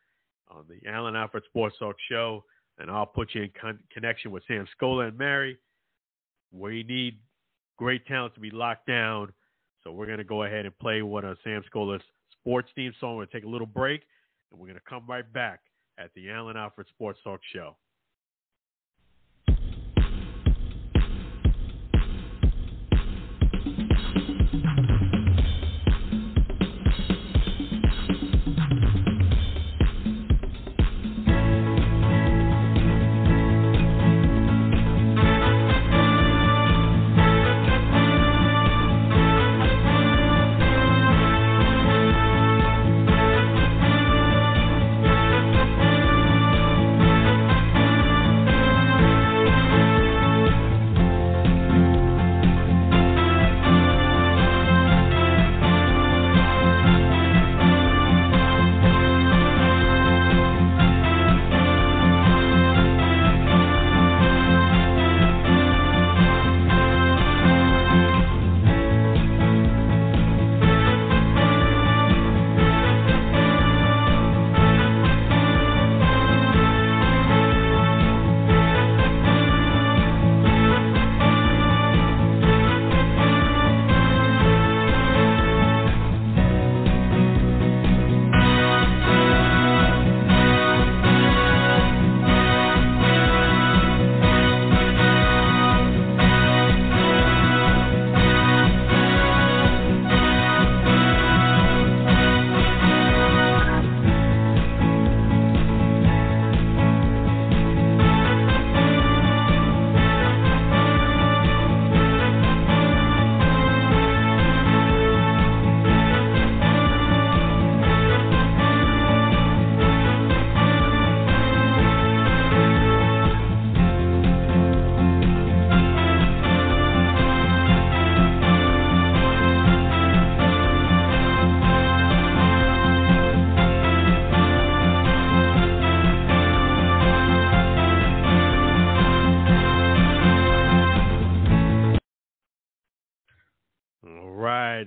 on the Alan Alfred Sports Talk Show, and I'll put you in connection with Sam Scola and Mary. We need great talent to be locked down, so we're going to go ahead and play one of Sam Scola's sports theme songs. We're going to take a little break, and we're going to come right back at the Alan Alfred Sports Talk Show.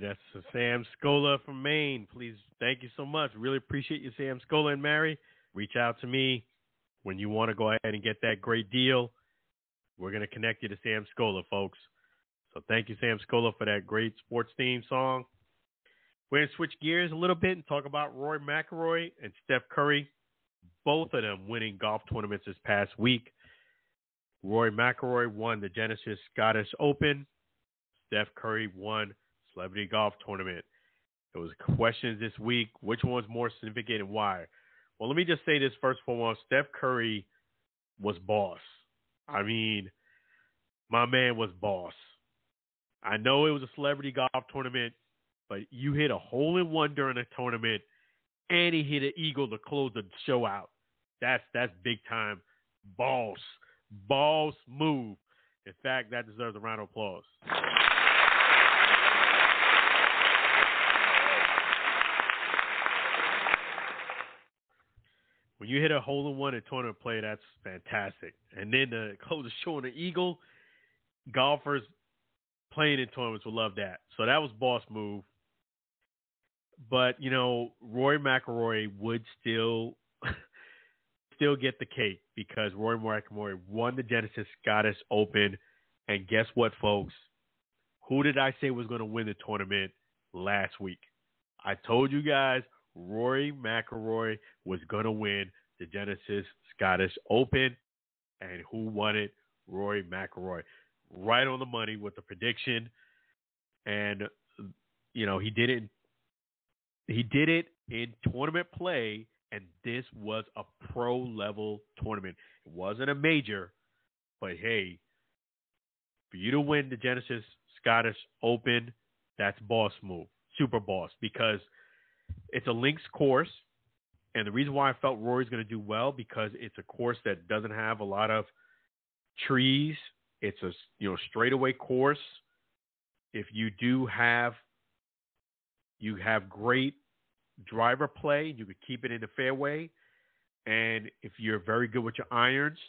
That's Sam Scola from Maine. Please, thank you so much. Really appreciate you, Sam Scola and Mary. Reach out to me when you want to go ahead and get that great deal. We're going to connect you to Sam Scola, folks. So thank you, Sam Scola, for that great sports theme song. We're going to switch gears a little bit and talk about Rory McIlroy and Steph Curry, both of them winning golf tournaments this past week. Rory McIlroy won the Genesis Scottish Open. Steph Curry won Celebrity Golf Tournament. There was questions this week. Which one's more significant and why? Well, let me just say this first and foremost. Steph Curry was boss. I mean, my man was boss. I know it was a Celebrity Golf Tournament, but you hit a hole-in-one during the tournament, and he hit an eagle to close the show out. That's big-time boss move. In fact, that deserves a round of applause. When you hit a hole-in-one in tournament play, that's fantastic. And then to close the show on an eagle, golfers playing in tournaments will love that. So that was boss move. But, Rory McIlroy would still get the cake because Rory McIlroy won the Genesis Scottish Open. And guess what, folks? Who did I say was going to win the tournament last week? I told you guys Rory McIlroy was going to win the Genesis Scottish Open. And who won it? Rory McIlroy. Right on the money with the prediction. And, he did it. He did it in tournament play, and this was a pro-level tournament. It wasn't a major, but, hey, for you to win the Genesis Scottish Open, that's boss move, super boss, because it's a links course, and the reason why I felt Rory's going to do well because it's a course that doesn't have a lot of trees. It's a straightaway course. If you have great driver play, you could keep it in the fairway, and if you're very good with your irons,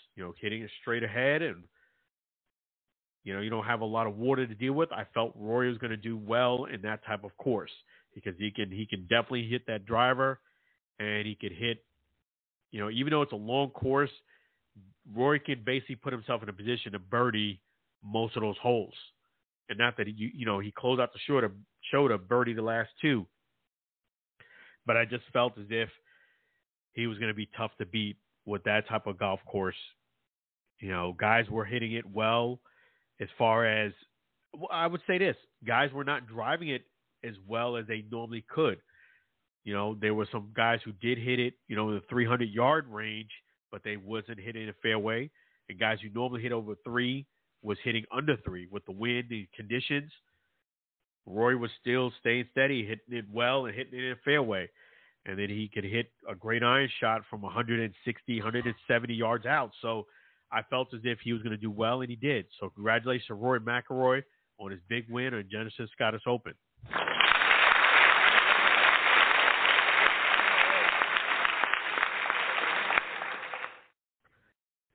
hitting it straight ahead, and you don't have a lot of water to deal with, I felt Rory was going to do well in that type of course because he can definitely hit that driver, and he could hit, even though it's a long course, Rory can basically put himself in a position to birdie most of those holes. And not that he closed out the show to birdie the last two. But I just felt as if he was going to be tough to beat with that type of golf course. Guys were hitting it well as far as, I would say this, guys were not driving it as well as they normally could. There were some guys who did hit it, in the 300-yard range, but they wasn't hitting the fairway. And guys who normally hit over 3 was hitting under 3 with the wind and conditions. Rory was still staying steady, hitting it well and hitting it in the fairway. And then he could hit a great iron shot from 160, 170 yards out. So I felt as if he was going to do well, and he did. So congratulations to Rory McIlroy on his big win on Genesis Scottish Open.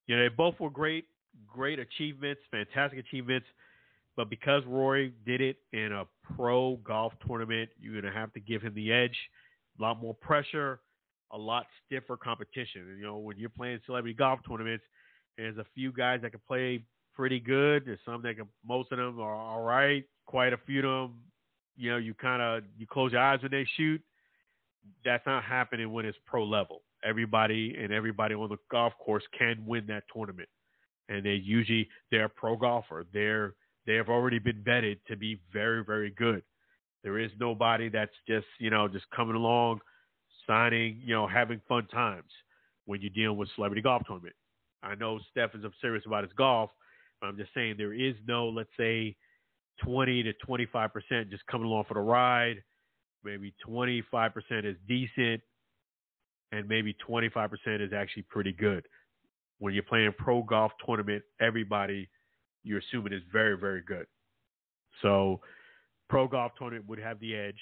They both were great achievements, fantastic achievements. But because Rory did it in a pro golf tournament, you're going to have to give him the edge. A lot more pressure, a lot stiffer competition. When you're playing celebrity golf tournaments, there's a few guys that can play pretty good. There's some that can, most of them are all right. Quite a few of them, you close your eyes when they shoot. That's not happening when it's pro level. Everybody on the golf course can win that tournament. And they're a pro golfer. They have already been vetted to be very, very good. There is nobody that's just coming along, signing, having fun times when you're dealing with celebrity golf tournament. I know Steph is serious about his golf, but I'm just saying there is no, let's say, 20 to 25% just coming along for the ride. Maybe 25% is decent, and maybe 25% is actually pretty good. When you're playing a pro golf tournament, everybody you're assuming is very, very good. So pro golf tournament would have the edge.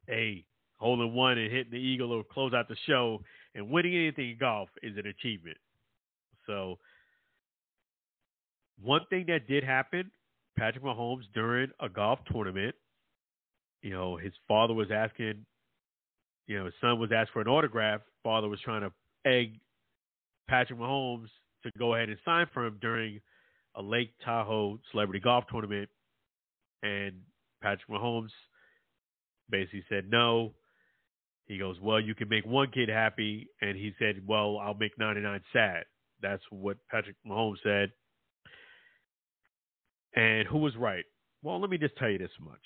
A hole-in-one and hitting the eagle or close out the show and winning anything in golf is an achievement. So one thing that did happen, Patrick Mahomes during a golf tournament, his father was asking, his son was asked for an autograph. Father was trying to egg Patrick Mahomes to go ahead and sign for him during a Lake Tahoe Celebrity Golf tournament. And Patrick Mahomes basically said no. He goes, well, you can make one kid happy. And he said, well, I'll make 99 sad. That's what Patrick Mahomes said. And who was right? Well, let me just tell you this much.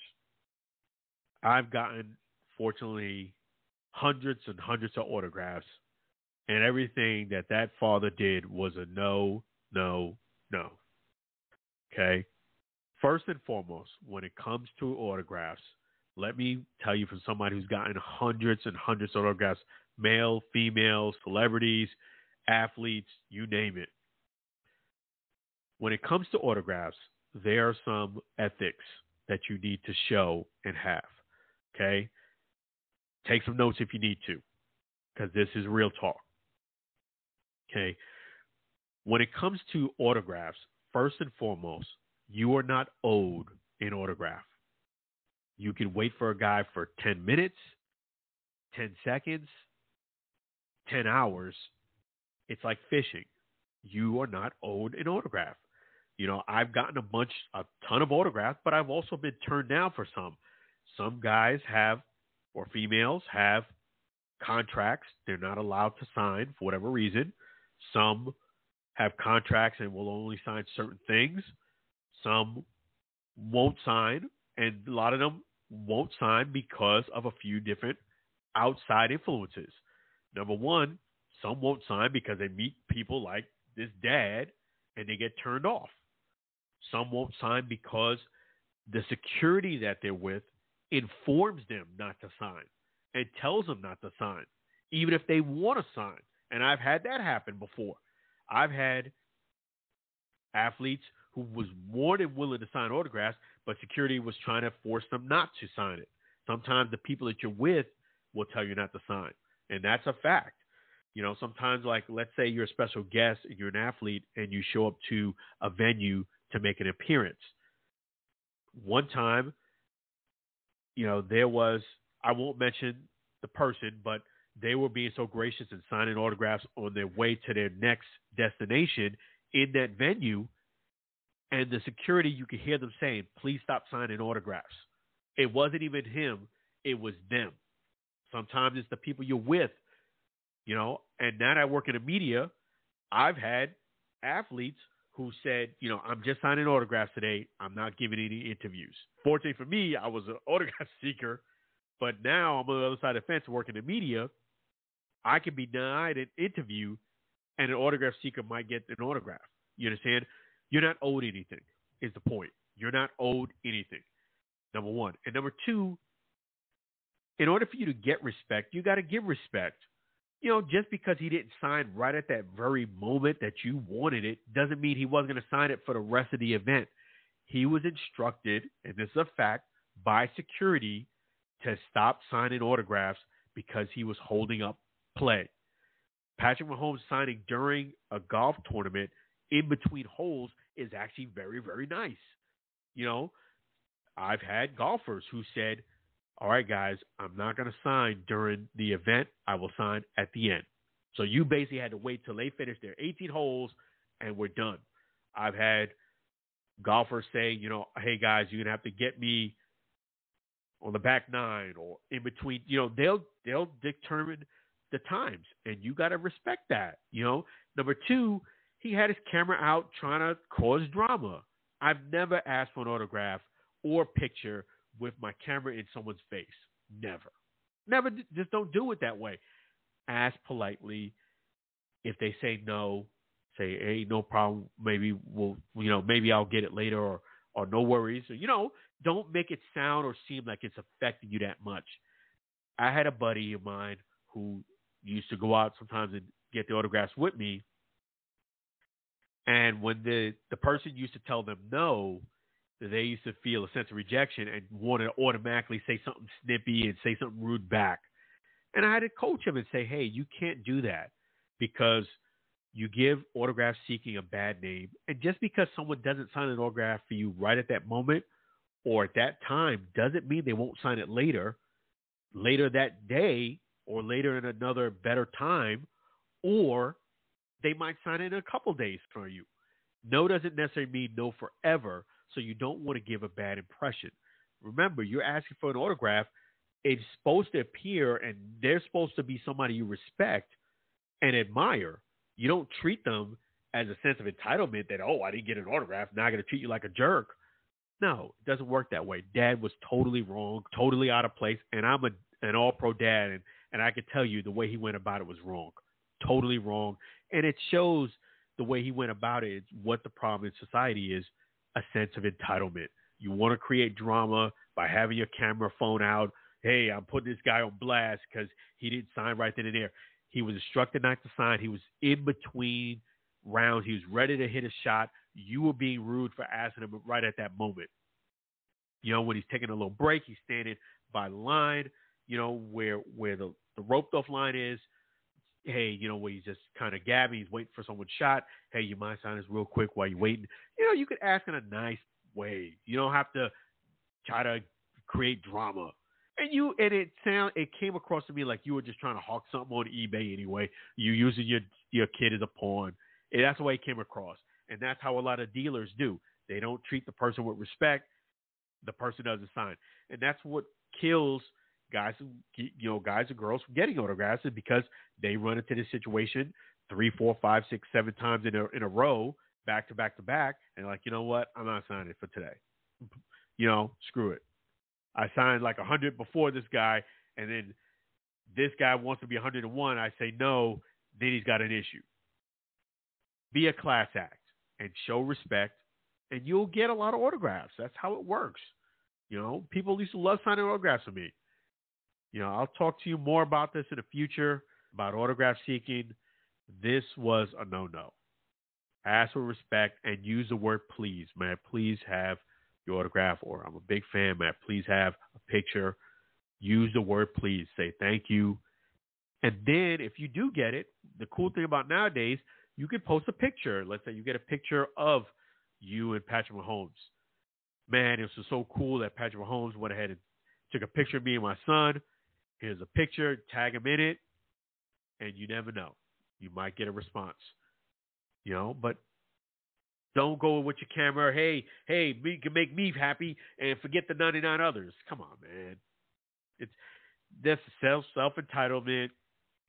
I've gotten, fortunately, hundreds and hundreds of autographs. And everything that father did was a no, no, no. Okay? First and foremost, when it comes to autographs, let me tell you from somebody who's gotten hundreds and hundreds of autographs, male, female, celebrities, athletes, you name it. When it comes to autographs, there are some ethics that you need to show and have. Okay? Take some notes if you need to, because this is real talk. Okay? When it comes to autographs, first and foremost, you are not owed an autograph. You can wait for a guy for 10 minutes, 10 seconds, 10 hours. It's like fishing. You are not owed an autograph. You know, I've gotten a ton of autographs, but I've also been turned down for some. Some guys have, or females have, contracts they're not allowed to sign for whatever reason. Some have contracts and will only sign certain things. Some won't sign, and a lot of them won't sign because of a few different outside influences. Number one, some won't sign because they meet people like this dad and they get turned off. Some won't sign because the security that they're with informs them not to sign and tells them not to sign, even if they want to sign. And I've had that happen before. I've had athletes who was more than willing to sign autographs, but security was trying to force them not to sign it. Sometimes the people that you're with will tell you not to sign, and that's a fact. You know, sometimes, like, let's say you're a special guest and you're an athlete and you show up to a venue to make an appearance. One time, you know, there was, I won't mention the person, but they were being so gracious and signing autographs on their way to their next destination in that venue. And the security, you could hear them saying, please stop signing autographs. It wasn't even him. It was them. Sometimes it's the people you're with, you know. And now that I work in the media, I've had athletes who said, you know, I'm just signing autographs today. I'm not giving any interviews. Fortunately for me, I was an autograph seeker, but now I'm on the other side of the fence working in the media. I can be denied an interview, and an autograph seeker might get an autograph. You understand? You're not owed anything, is the point. You're not owed anything, number one. And number two, in order for you to get respect, you got to give respect. You know, just because he didn't sign right at that very moment that you wanted it doesn't mean he wasn't going to sign it for the rest of the event. He was instructed, and this is a fact, by security to stop signing autographs because he was holding up play. Patrick Mahomes signing during a golf tournament in between holes is actually very, very nice. You know, I've had golfers who said, all right, guys, I'm not going to sign during the event. I will sign at the end. So you basically had to wait till they finish their 18 holes and we're done. I've had golfers say, you know, hey, guys, you're going to have to get me on the back nine or in between. You know, they'll determine the times, and you got to respect that, you know. Number two, he had his camera out trying to cause drama. I've never asked for an autograph or picture with my camera in someone's face. Never. Just don't do it that way. Ask politely. If they say no, say, hey, no problem. Maybe maybe I'll get it later, or no worries. Or, you know, don't make it sound or seem like it's affecting you that much. I had a buddy of mine who used to go out sometimes and get the autographs with me. And when the person used to tell them no, they used to feel a sense of rejection and want to automatically say something snippy and say something rude back. And I had to coach him and say, hey, you can't do that because you give autograph seeking a bad name. And just because someone doesn't sign an autograph for you right at that moment or at that time doesn't mean they won't sign it later that day, or later in another better time, or they might sign it in a couple days for you. No doesn't necessarily mean no forever, so you don't want to give a bad impression. Remember, you're asking for an autograph. It's supposed to appear, and they're supposed to be somebody you respect and admire. You don't treat them as a sense of entitlement that, oh, I didn't get an autograph, now I got to treat you like a jerk. No, it doesn't work that way. Dad was totally wrong, totally out of place, and I'm an all-pro dad, and I can tell you the way he went about it was wrong, totally wrong. And it shows the way he went about it, what the problem in society is, a sense of entitlement. You want to create drama by having your camera phone out. Hey, I'm putting this guy on blast because he didn't sign right then and there. He was instructed not to sign. He was in between rounds. He was ready to hit a shot. You were being rude for asking him right at that moment. You know, when he's taking a little break, he's standing by the line, you know, where the roped off line is. Hey, you know, where he's just kind of gabbing, he's waiting for someone's shot. Hey, you mind signing this real quick while you're waiting? You know, you could ask in a nice way. You don't have to try to create drama. And it came across to me like you were just trying to hawk something on eBay anyway. You using your kid as a pawn. And that's the way it came across. And that's how a lot of dealers do. They don't treat the person with respect. The person doesn't sign. And that's what kills guys and girls from getting autographs, is because they run into this situation 3, 4, 5, 6, 7 times in a row, back to back to back, and like, you know what? I'm not signing it for today. You know, screw it. I signed like 100 before this guy, and then this guy wants to be 101. I say no, then he's got an issue. Be a class act and show respect, and you'll get a lot of autographs. That's how it works. You know, people used to love signing autographs with me. You know, I'll talk to you more about this in the future, about autograph seeking. This was a no-no. Ask for respect and use the word please. May I please have your autograph? Or I'm a big fan. May I please have a picture? Use the word please. Say thank you. And then if you do get it, the cool thing about nowadays, you can post a picture. Let's say you get a picture of you and Patrick Mahomes. Man, it was so cool that Patrick Mahomes went ahead and took a picture of me and my son. Here's a picture, tag him in it, and you never know. You might get a response. You know, but don't go with your camera. Hey, you can make me happy and forget the 99 others. Come on, man. That's self-entitlement,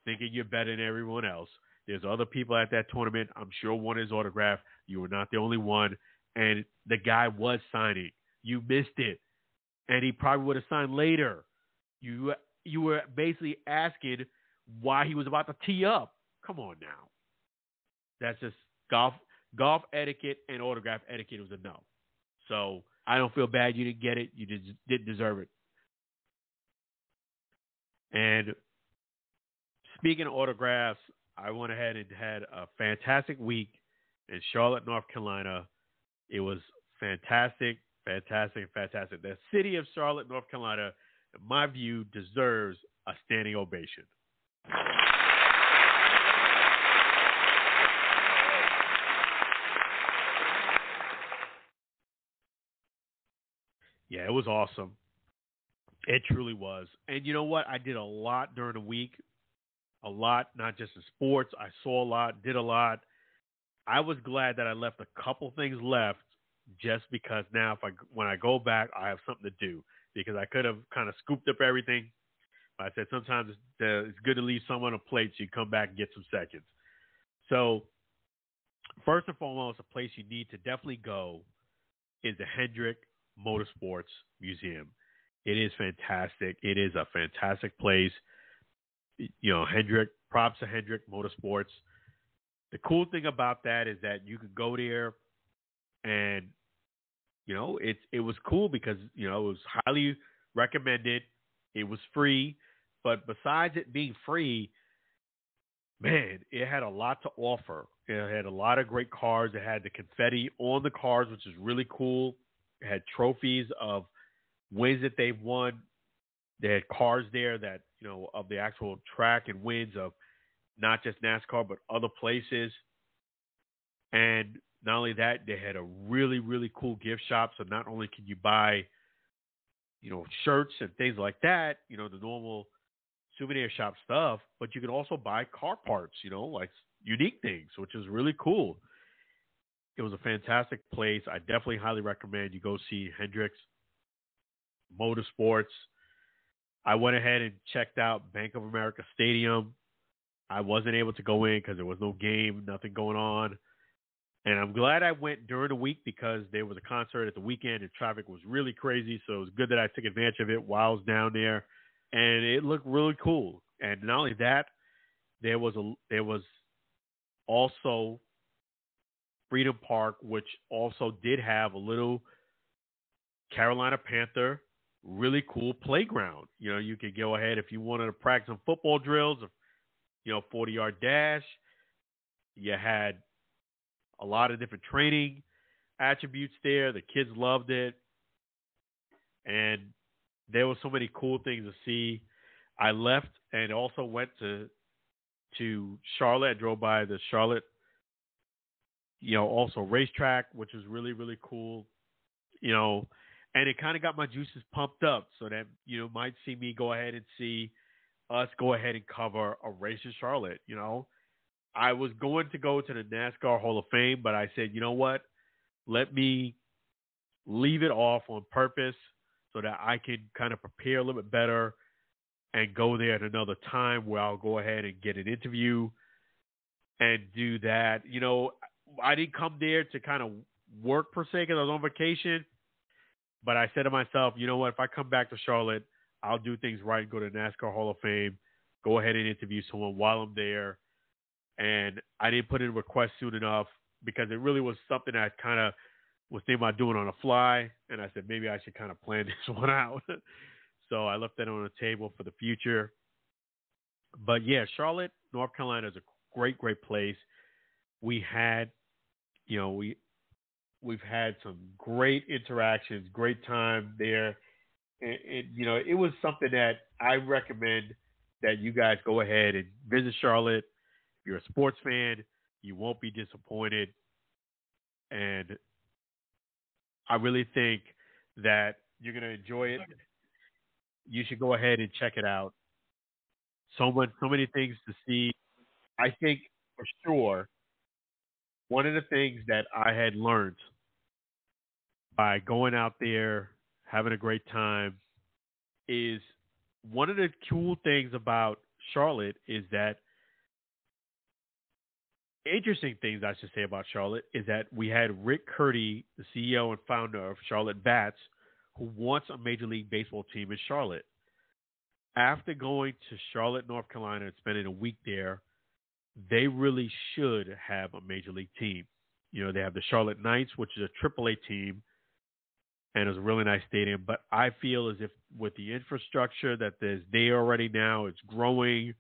thinking you're better than everyone else. There's other people at that tournament. I'm sure one is autographed. You were not the only one. And the guy was signing. You missed it. And he probably would have signed later. You were basically asking why he was about to tee up. Come on now. That's just golf etiquette and autograph etiquette was a no. So I don't feel bad you didn't get it. You didn't deserve it. And speaking of autographs, I went ahead and had a fantastic week in Charlotte, North Carolina. It was fantastic. The city of Charlotte, North Carolina, in my view, deserves a standing ovation. Yeah, it was awesome. It truly was. And you know what? I did a lot during the week. A lot, not just in sports. I saw a lot, did a lot. I was glad that I left a couple things left, just because now when I go back, I have something to do, because I could have kind of scooped up everything. But I said sometimes it's good to leave someone a plate so you come back and get some seconds. So first and foremost, a place you need to definitely go is the Hendrick Motorsports Museum. It is fantastic. It is a fantastic place. You know, props to Hendrick Motorsports. The cool thing about that is that you could go there and, you know, it was cool because, you know, it was highly recommended. It was free. But besides it being free, man, it had a lot to offer. It had a lot of great cars. It had the confetti on the cars, which is really cool. It had trophies of wins that they've won. They had cars there that, you know, of the actual track and wins of not just NASCAR, but other places. And not only that, they had a really, really cool gift shop. So not only can you buy, you know, shirts and things like that, you know, the normal souvenir shop stuff, but you can also buy car parts, you know, like unique things, which is really cool. It was a fantastic place. I definitely highly recommend you go see Hendrick's Motorsports. I went ahead and checked out Bank of America Stadium. I wasn't able to go in because there was no game, nothing going on. And I'm glad I went during the week because there was a concert at the weekend and traffic was really crazy. So it was good that I took advantage of it while I was down there. And it looked really cool. And not only that, there was also Freedom Park, which also did have a little Carolina Panther, really cool playground. You know, you could go ahead if you wanted to practice some football drills, 40-yard dash. You had a lot of different training attributes there. The kids loved it. And there were so many cool things to see. I left and also went to Charlotte. I drove by the Charlotte, also racetrack, which was really, really cool. And it kind of got my juices pumped up so that, might see me go ahead and see us go ahead and cover a race in Charlotte. I was going to go to the NASCAR Hall of Fame, but I said, you know what? Let me leave it off on purpose so that I can kind of prepare a little bit better and go there at another time where I'll go ahead and get an interview and do that. I didn't come there to kind of work per se because I was on vacation, but I said to myself, you know what? If I come back to Charlotte, I'll do things right and go to the NASCAR Hall of Fame, go ahead and interview someone while I'm there. And I didn't put in a request soon enough because it really was something I kind of was thinking about doing on the fly. And I said, maybe I should kind of plan this one out. So I left that on the table for the future. But yeah, Charlotte, North Carolina is a great, great place. We had, we've had some great interactions, great time there. And it was something that I recommend that you guys go ahead and visit Charlotte. If you're a sports fan, you won't be disappointed. And I really think that you're going to enjoy it. You should go ahead and check it out. So many things to see. I think for sure, one of the things that I had learned by going out there, having a great time, is one of the cool things about Charlotte is that interesting things I should say about Charlotte is that we had Rick Curdy, the CEO and founder of Charlotte Bats, who wants a Major League Baseball team in Charlotte. After going to Charlotte, North Carolina, and spending a week there, they really should have a Major League team. They have the Charlotte Knights, which is a AAA team, and it's a really nice stadium. But I feel as if with the infrastructure that there's there already now, it's growing.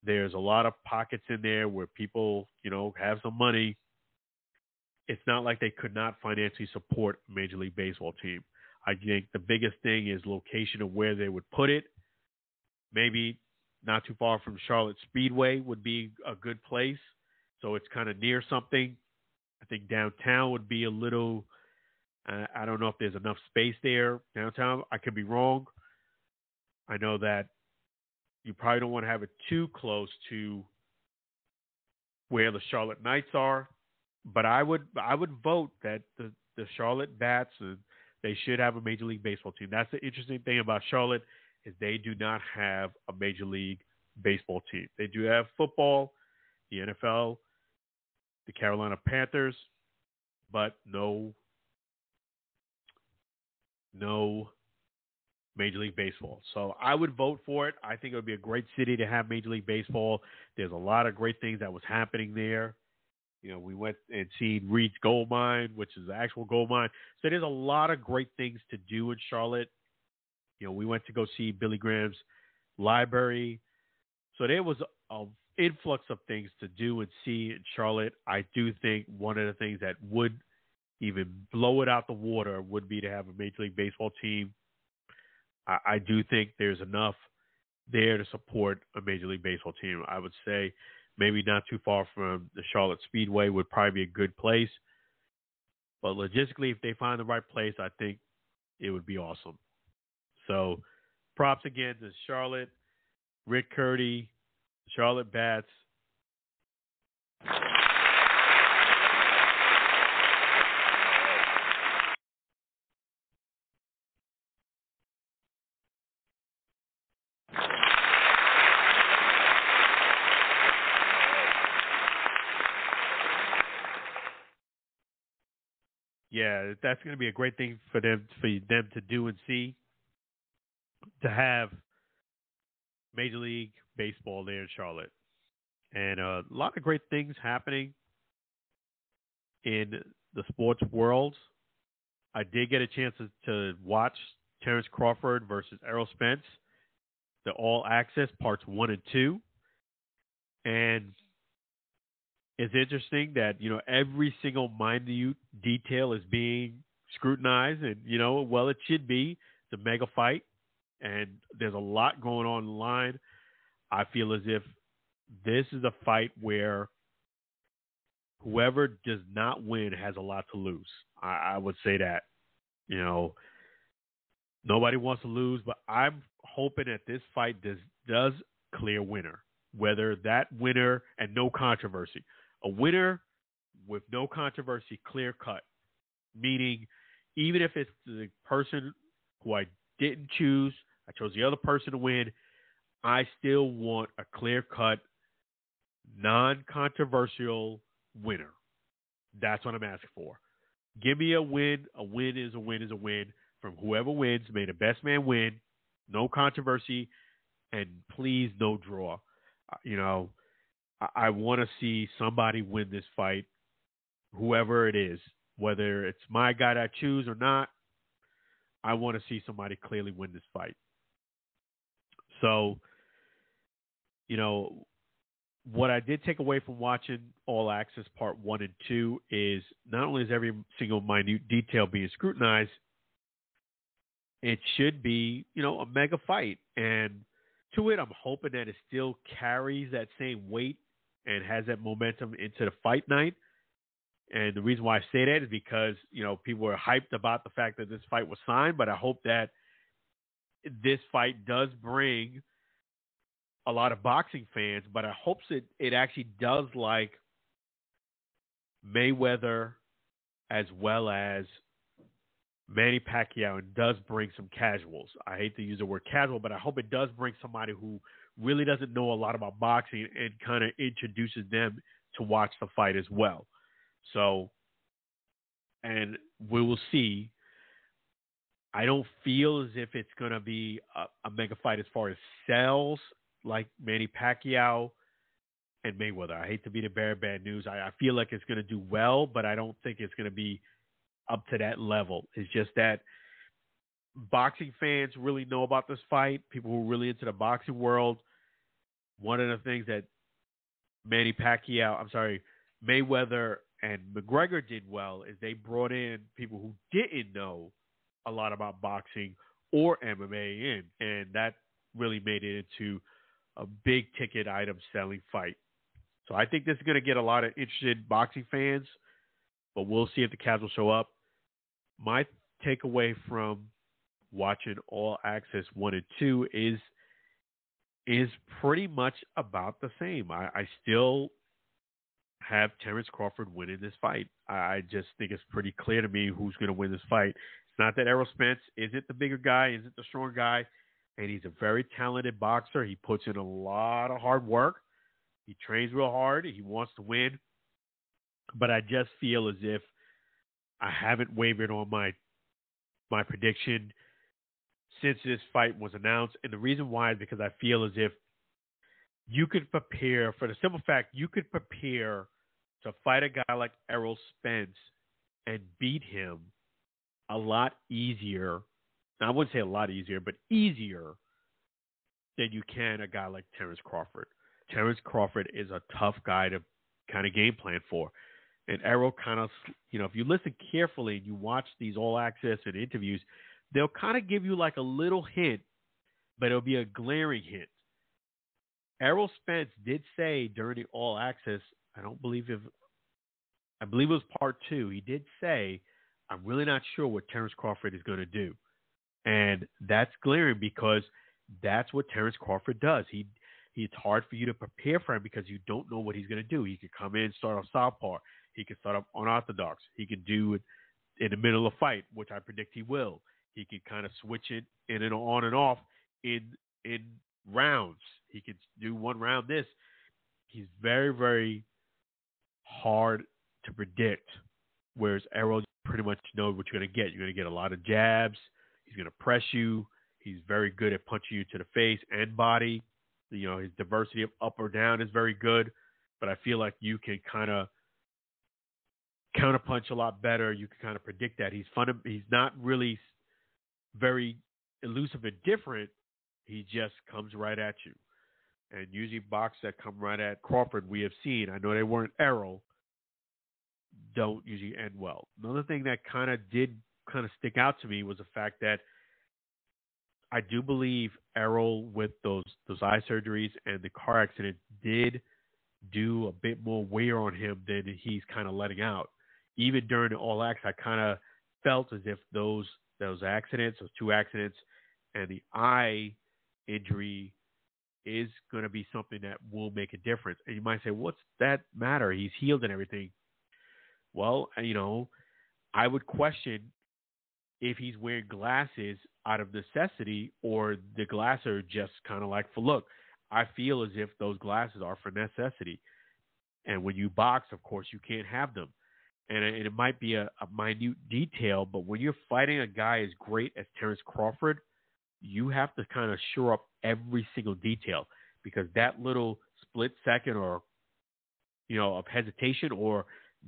There's a lot of pockets in there where people, have some money. It's not like they could not financially support a Major League Baseball team. I think the biggest thing is location of where they would put it. Maybe not too far from Charlotte Speedway would be a good place. So it's kind of near something. I think downtown would be a little, I don't know if there's enough space there downtown. I could be wrong. I know that you probably don't want to have it too close to where the Charlotte Knights are, but I would vote that the Charlotte Bats, they should have a Major League Baseball team. That's the interesting thing about Charlotte is they do not have a Major League Baseball team. They do have football, the NFL, the Carolina Panthers, but no Major League Baseball. So I would vote for it. I think it would be a great city to have Major League Baseball. There's a lot of great things that was happening there. We went and seen Reed's Gold Mine, which is the actual gold mine. So there's a lot of great things to do in Charlotte. We went to go see Billy Graham's library. So there was an influx of things to do and see in Charlotte. I do think one of the things that would even blow it out the water would be to have a Major League Baseball team. I do think there's enough there to support a Major League Baseball team. I would say maybe not too far from the Charlotte Speedway would probably be a good place. But logistically, if they find the right place, I think it would be awesome. So props again to Charlotte, Rick Curdy, Charlotte Bats. Yeah, that's going to be a great thing for them to do and see, to have Major League Baseball there in Charlotte. And a lot of great things happening in the sports world. I did get a chance to watch Terrence Crawford versus Errol Spence, the All Access parts 1 and 2. And it's interesting that, every single minute detail is being scrutinized, and, it should be. It's a mega fight, and there's a lot going on in the line. I feel as if this is a fight where whoever does not win has a lot to lose. I would say that. Nobody wants to lose, but I'm hoping that this fight does clear winner. Whether that winner, and no controversy. A winner with no controversy, clear cut. Meaning, even if it's the person who I didn't choose, I chose the other person to win, I still want a clear cut, non-controversial winner. That's what I'm asking for. Give me a win. A win is a win is a win. From whoever wins, may the best man win. No controversy, and please no draw. I want to see somebody win this fight, whoever it is, whether it's my guy that I choose or not. I want to see somebody clearly win this fight. So, what I did take away from watching All Access Part 1 and 2 is not only is every single minute detail being scrutinized, it should be, a mega fight. And to it, I'm hoping that it still carries that same weight and has that momentum into the fight night. And the reason why I say that is because, people are hyped about the fact that this fight was signed, but I hope that this fight does bring a lot of boxing fans, but I hope it actually does like Mayweather as well as Manny Pacquiao, and does bring some casuals. I hate to use the word casual, but I hope it does bring somebody who really doesn't know a lot about boxing and kind of introduces them to watch the fight as well. So, and we will see. I don't feel as if it's going to be a mega fight as far as sales like Manny Pacquiao and Mayweather. I hate to be the bearer of bad news. I feel like it's going to do well, but I don't think it's going to be up to that level. It's just that boxing fans really know about this fight. People who are really into the boxing world. One of the things that Mayweather and McGregor did well is they brought in people who didn't know a lot about boxing or MMA in, and that really made it into a big ticket item selling fight. So I think this is going to get a lot of interested boxing fans, but we'll see if the casuals show up. My takeaway from watching All Access 1 and 2 is pretty much about the same. I still have Terrence Crawford winning this fight. I just think it's pretty clear to me who's going to win this fight. It's not that Errol Spence isn't the bigger guy, isn't the stronger guy, and he's a very talented boxer. He puts in a lot of hard work. He trains real hard. He wants to win. But I just feel as if I haven't wavered on my prediction since this fight was announced. And the reason why is because I feel as if you could prepare, for the simple fact, you could prepare to fight a guy like Errol Spence and beat him a lot easier. Now, I wouldn't say a lot easier, but easier than you can a guy like Terrence Crawford. Terrence Crawford is a tough guy to kind of game plan for. And Errol kind of, if you listen carefully and you watch these All Access and interviews, they'll kind of give you like a little hint, but it'll be a glaring hint. Errol Spence did say during the All Access, I believe it was part 2, he did say, I'm really not sure what Terrence Crawford is going to do. And that's glaring because that's what Terrence Crawford does. It's hard for you to prepare for him because you don't know what he's going to do. He could come in, start off southpaw. He could start off unorthodox. He could do it in the middle of a fight, which I predict he will. He can kind of switch it in and on and off in rounds. He could do one round this. He's very, very hard to predict, whereas Errol, you pretty much know what you're going to get. You're going to get a lot of jabs. He's going to press you. He's very good at punching you to the face and body. His diversity of up or down is very good, but I feel like you can kind of counterpunch a lot better. You can kind of predict that. He's not really very elusive and different. He just comes right at you. And usually boxers that come right at Crawford, we have seen, I know they weren't Errol, don't usually end well. Another thing that did stick out to me was the fact that I do believe Errol, with those eye surgeries and the car accident, did do a bit more wear on him than he's kind of letting out. Even during the All Access, I kind of felt as if those accidents, those two accidents, and the eye injury is going to be something that will make a difference. And you might say, what's that matter? He's healed and everything. Well, I would question if he's wearing glasses out of necessity or the glasses are just kind of like for look. I feel as if those glasses are for necessity. And when you box, of course, you can't have them. And it might be a minute detail, but when you're fighting a guy as great as Terrence Crawford, you have to kind of shore up every single detail, because that little split second or, of hesitation or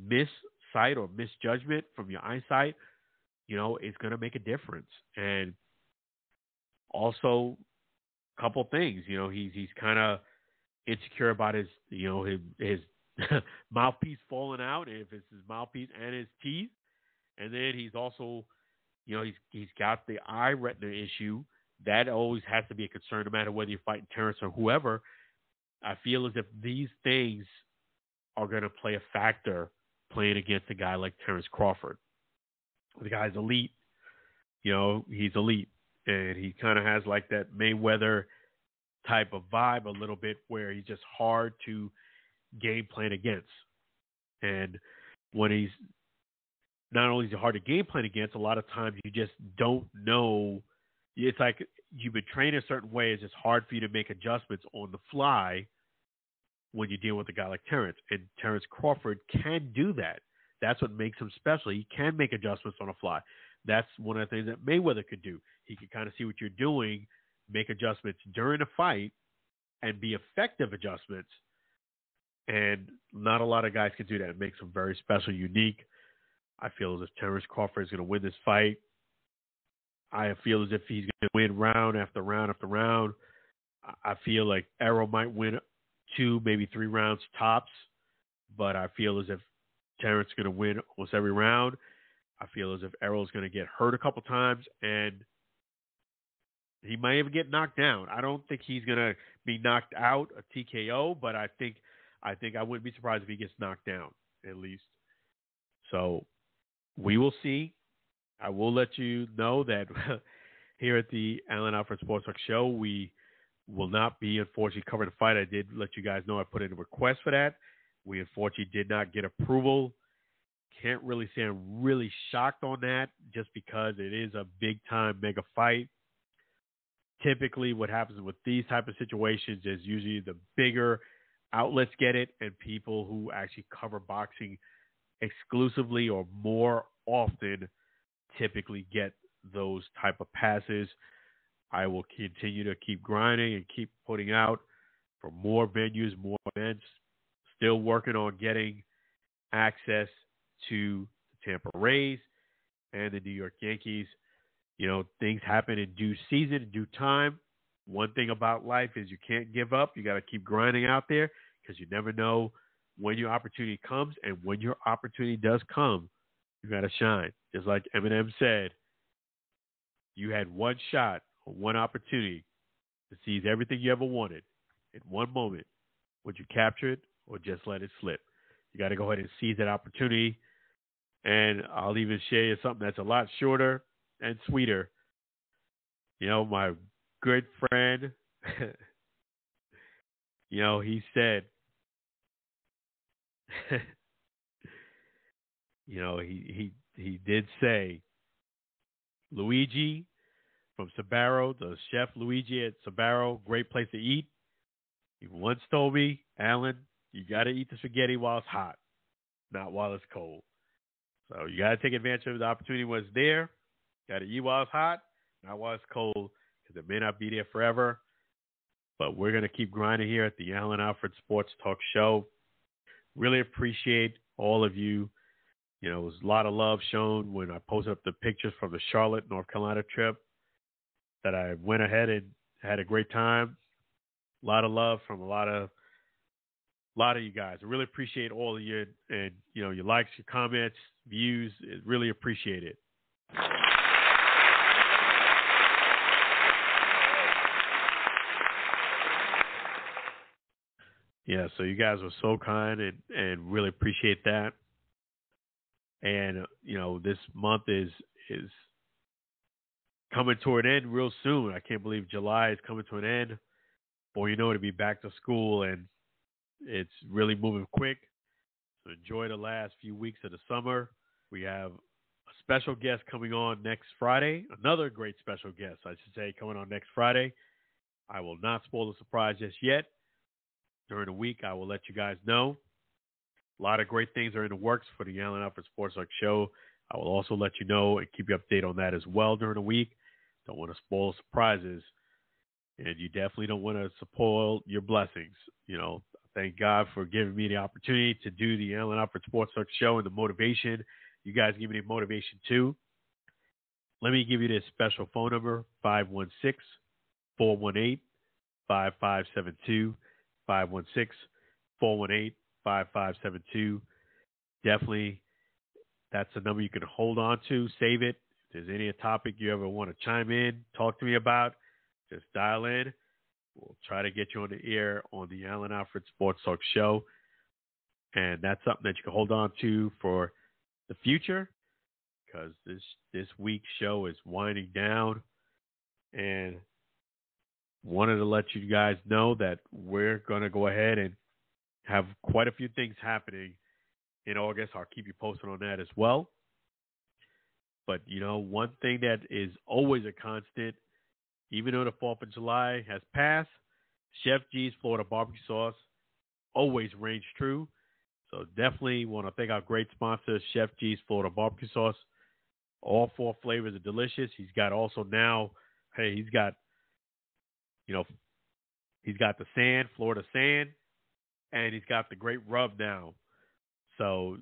missight or misjudgment from your eyesight, is going to make a difference. And also, a couple things, he's kind of insecure about his mouthpiece falling out, if it's his mouthpiece and his teeth. And then he's also, he's got the eye retina issue. That always has to be a concern, no matter whether you're fighting Terrence or whoever. I feel as if these things are going to play a factor playing against a guy like Terrence Crawford. The guy's elite. He's elite. And he kind of has like that Mayweather type of vibe a little bit, where he's just hard to game plan against. And when he's not only is he hard to game plan against, a lot of times you just don't know. It's like you've been trained a certain way. It's just hard for you to make adjustments on the fly when you deal with a guy like Terrence. And Terrence Crawford can do that. That's what makes him special. He can make adjustments on the fly. That's one of the things that Mayweather could do. He can kind of see what you're doing, make adjustments during the fight, and be effective adjustments. And not a lot of guys can do that. It makes him very special, unique. I feel as if Terrence Crawford is going to win this fight. I feel as if he's going to win round after round after round. I feel like Errol might win 2, maybe 3 rounds tops, but I feel as if Terrence is going to win almost every round. I feel as if Errol is going to get hurt a couple times, and he might even get knocked down. I don't think he's going to be knocked out, a TKO, but I think I wouldn't be surprised if he gets knocked down, at least. So we will see. I will let you know that here at the Allen Alfred Sports Talk Show, we will not be, unfortunately, covering the fight. I did let you guys know I put in a request for that. We, unfortunately, did not get approval. Can't really say I'm really shocked on that, just because it is a big-time mega fight. Typically, what happens with these type of situations is usually the bigger outlets get it, and people who actually cover boxing exclusively or more often typically get those type of passes. I will continue to keep grinding and keep putting out for more venues, more events. Still working on getting access to the Tampa Rays and the New York Yankees. Things happen in due season, in due time. One thing about life is you can't give up. You got to keep grinding out there, because you never know when your opportunity comes. And when your opportunity does come, you got to shine. Just like Eminem said, you had one shot or one opportunity to seize everything you ever wanted in one moment. Would you capture it or just let it slip? You got to go ahead and seize that opportunity. And I'll even share you something that's a lot shorter and sweeter. My good friend, he said, he did say, Luigi from Sbarro, the chef Luigi at Sbarro, great place to eat. He once told me, Alan, you got to eat the spaghetti while it's hot, not while it's cold. So you got to take advantage of the opportunity when it's there. Got to eat while it's hot, not while it's cold, because it may not be there forever. But we're going to keep grinding here at the Allen Alfred Sports Talk Show. Really appreciate all of you It was a lot of love shown when I posted up the pictures from the Charlotte, North Carolina trip, that I went ahead and had a great time. A lot of love from a lot of you guys. I really appreciate all of you, and your likes, your comments, views. Really appreciate it. Yeah, so you guys were so kind and really appreciate that. And this month is coming to an end real soon. I can't believe July is coming to an end. Boy, to be back to school, and it's really moving quick. So enjoy the last few weeks of the summer. We have a special guest coming on next Friday. Another great special guest, I should say, coming on next Friday. I will not spoil the surprise just yet. During the week, I will let you guys know. A lot of great things are in the works for the Allen Alfred Sports Talk show. I will also let you know and keep you updated on that as well during the week. Don't want to spoil surprises. And you definitely don't want to spoil your blessings. Thank God for giving me the opportunity to do the Allen Alfred Sports Talk show and the motivation. You guys give me the motivation too. Let me give you this special phone number, 516-418-5572, 516-418-5572. Definitely, that's a number you can hold on to. Save it. If there's any topic you ever want to chime in, talk to me about, just dial in. We'll try to get you on the air on the Allen Alfred Sports Talk show. And that's something that you can hold on to for the future, because this week's show is winding down. And wanted to let you guys know that we're going to go ahead and have quite a few things happening in August. I'll keep you posted on that as well. But, one thing that is always a constant, even though the 4th of July has passed, Chef G's Florida barbecue sauce always reigns true. So definitely want to thank our great sponsor, Chef G's Florida barbecue sauce. All 4 flavors are delicious. He's got also now, he's got the sand, Florida sand, and he's got the great rub now. So,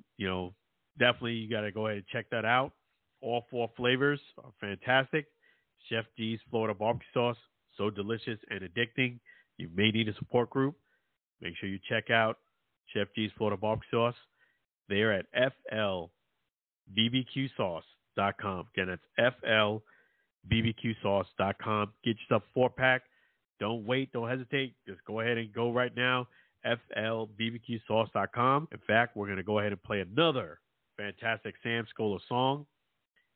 definitely you got to go ahead and check that out. All 4 flavors are fantastic. Chef G's Florida barbecue sauce, so delicious and addicting. You may need a support group. Make sure you check out Chef G's Florida barbecue sauce. They're at FLBBQSauce.com. Again, that's FLBBQSauce.com. Get yourself a 4-pack. Don't wait. Don't hesitate. Just go ahead and go right now. FLBBQSauce.com. In fact, we're going to go ahead and play another fantastic Sam Scola song.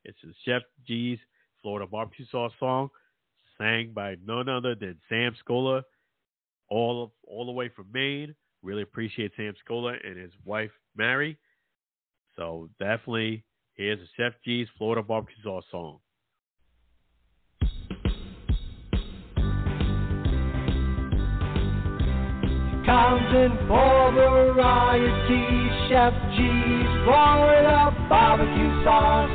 It's the Chef G's Florida barbecue sauce song, sang by none other than Sam Scola, all the way from Maine. Really appreciate Sam Scola and his wife Mary. So definitely, here's a Chef G's Florida barbecue sauce song. Comes in for variety, Chef G's Florida barbecue sauce.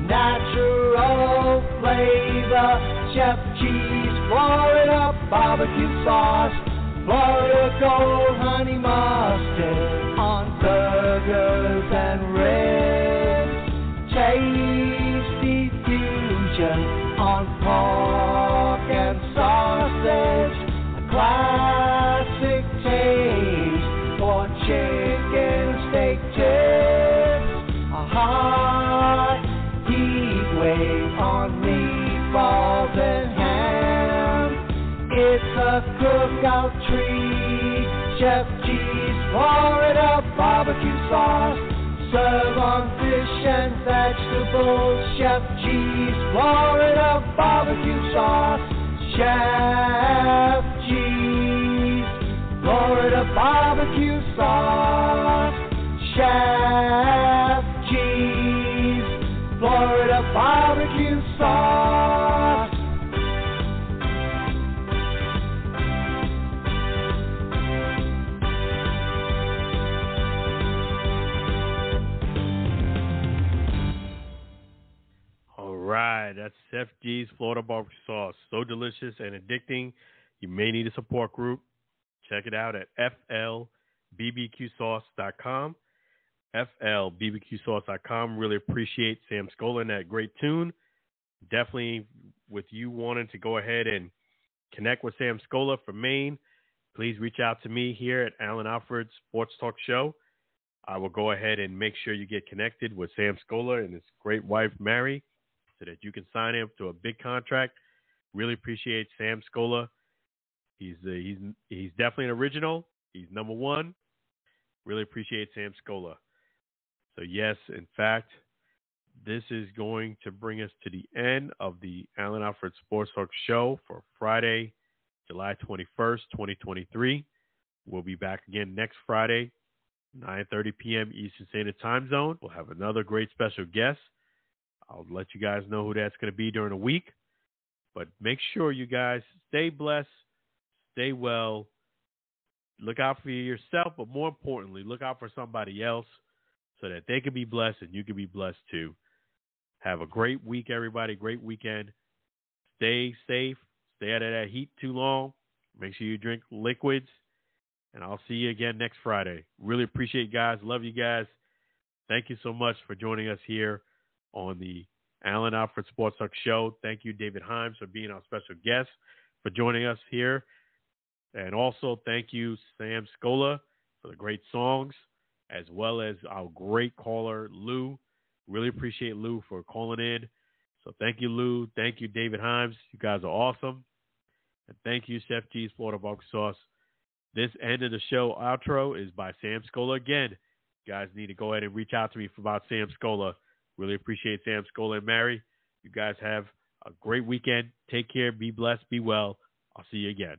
Natural flavor, Chef G's Florida barbecue sauce. Florida Gold honey mustard on burgers and ribs. Tasty fusion on pork and sausage. A classic taste for chicken steak tips. A hot wave on meatballs and ham. It's a cookout treat. Chef G's Florida barbecue sauce. Serve on fish and vegetables. Chef G's Florida barbecue sauce. Chef G's Florida barbecue sauce. Chef G's Florida barbecue sauce. All right, that's Chef G's Florida barbecue sauce. So delicious and addicting. You may need a support group. Check it out at FLBBQSauce.com. FLBBQSauce.com. Really appreciate Sam Scola and that great tune. Definitely with you wanting to go ahead and connect with Sam Scola from Maine, please reach out to me here at Alan Alfred Sports Talk Show. I will go ahead and make sure you get connected with Sam Scola and his great wife, Mary, so that you can sign him to a big contract. Really appreciate Sam Scola. He's definitely an original. He's number one. Really appreciate Sam Scola. So, yes, in fact, this is going to bring us to the end of the Alan Alfred Sports Talk Show for Friday, July 21st, 2023. We'll be back again next Friday, 9:30 p.m. Eastern Standard Time Zone. We'll have another great special guest. I'll let you guys know who that's going to be during the week. But make sure you guys stay blessed, stay well, look out for yourself, but more importantly, look out for somebody else so that they can be blessed and you can be blessed too. Have a great week, everybody. Great weekend. Stay safe. Stay out of that heat too long. Make sure you drink liquids. And I'll see you again next Friday. Really appreciate you guys. Love you guys. Thank you so much for joining us here on the Alan Alfred Sports Talk Show. Thank you, David Himes, for being our special guest, for joining us here. And also thank you, Sam Scola, for the great songs, as well as our great caller, Lou. Really appreciate Lou for calling in. So thank you, Lou. Thank you, David Himes. You guys are awesome. And thank you, Chef G's Florida Barbecue Sauce. This end of the show outro is by Sam Scola again. You guys need to go ahead and reach out to me about Sam Scola. Really appreciate Sam Scola and Mary. You guys have a great weekend. Take care. Be blessed. Be well. I'll see you again.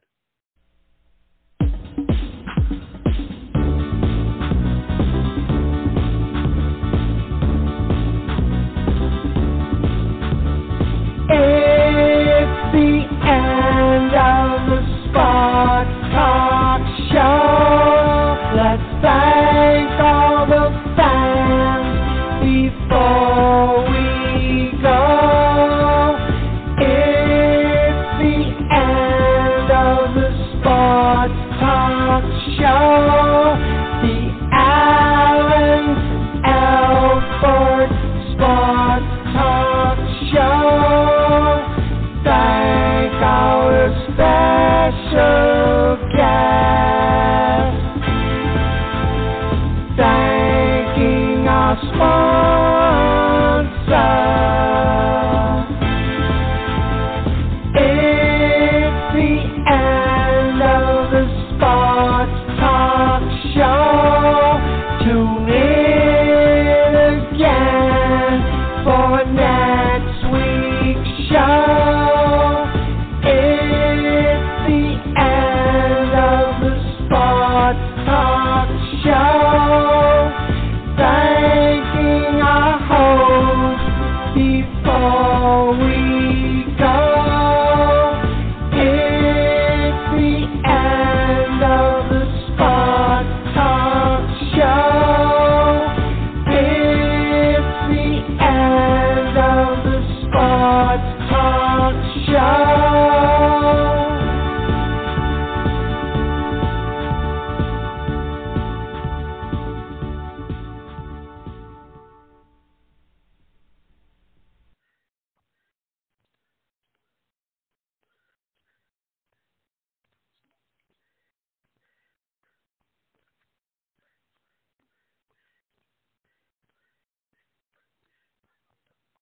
It's the end of the Sports Talk Show. Let's thank all the fans before we go. It's the end of the Sports Talk Show. The Alan Alford Sports Talk Show. Thank our special guest. Thanking our sponsors.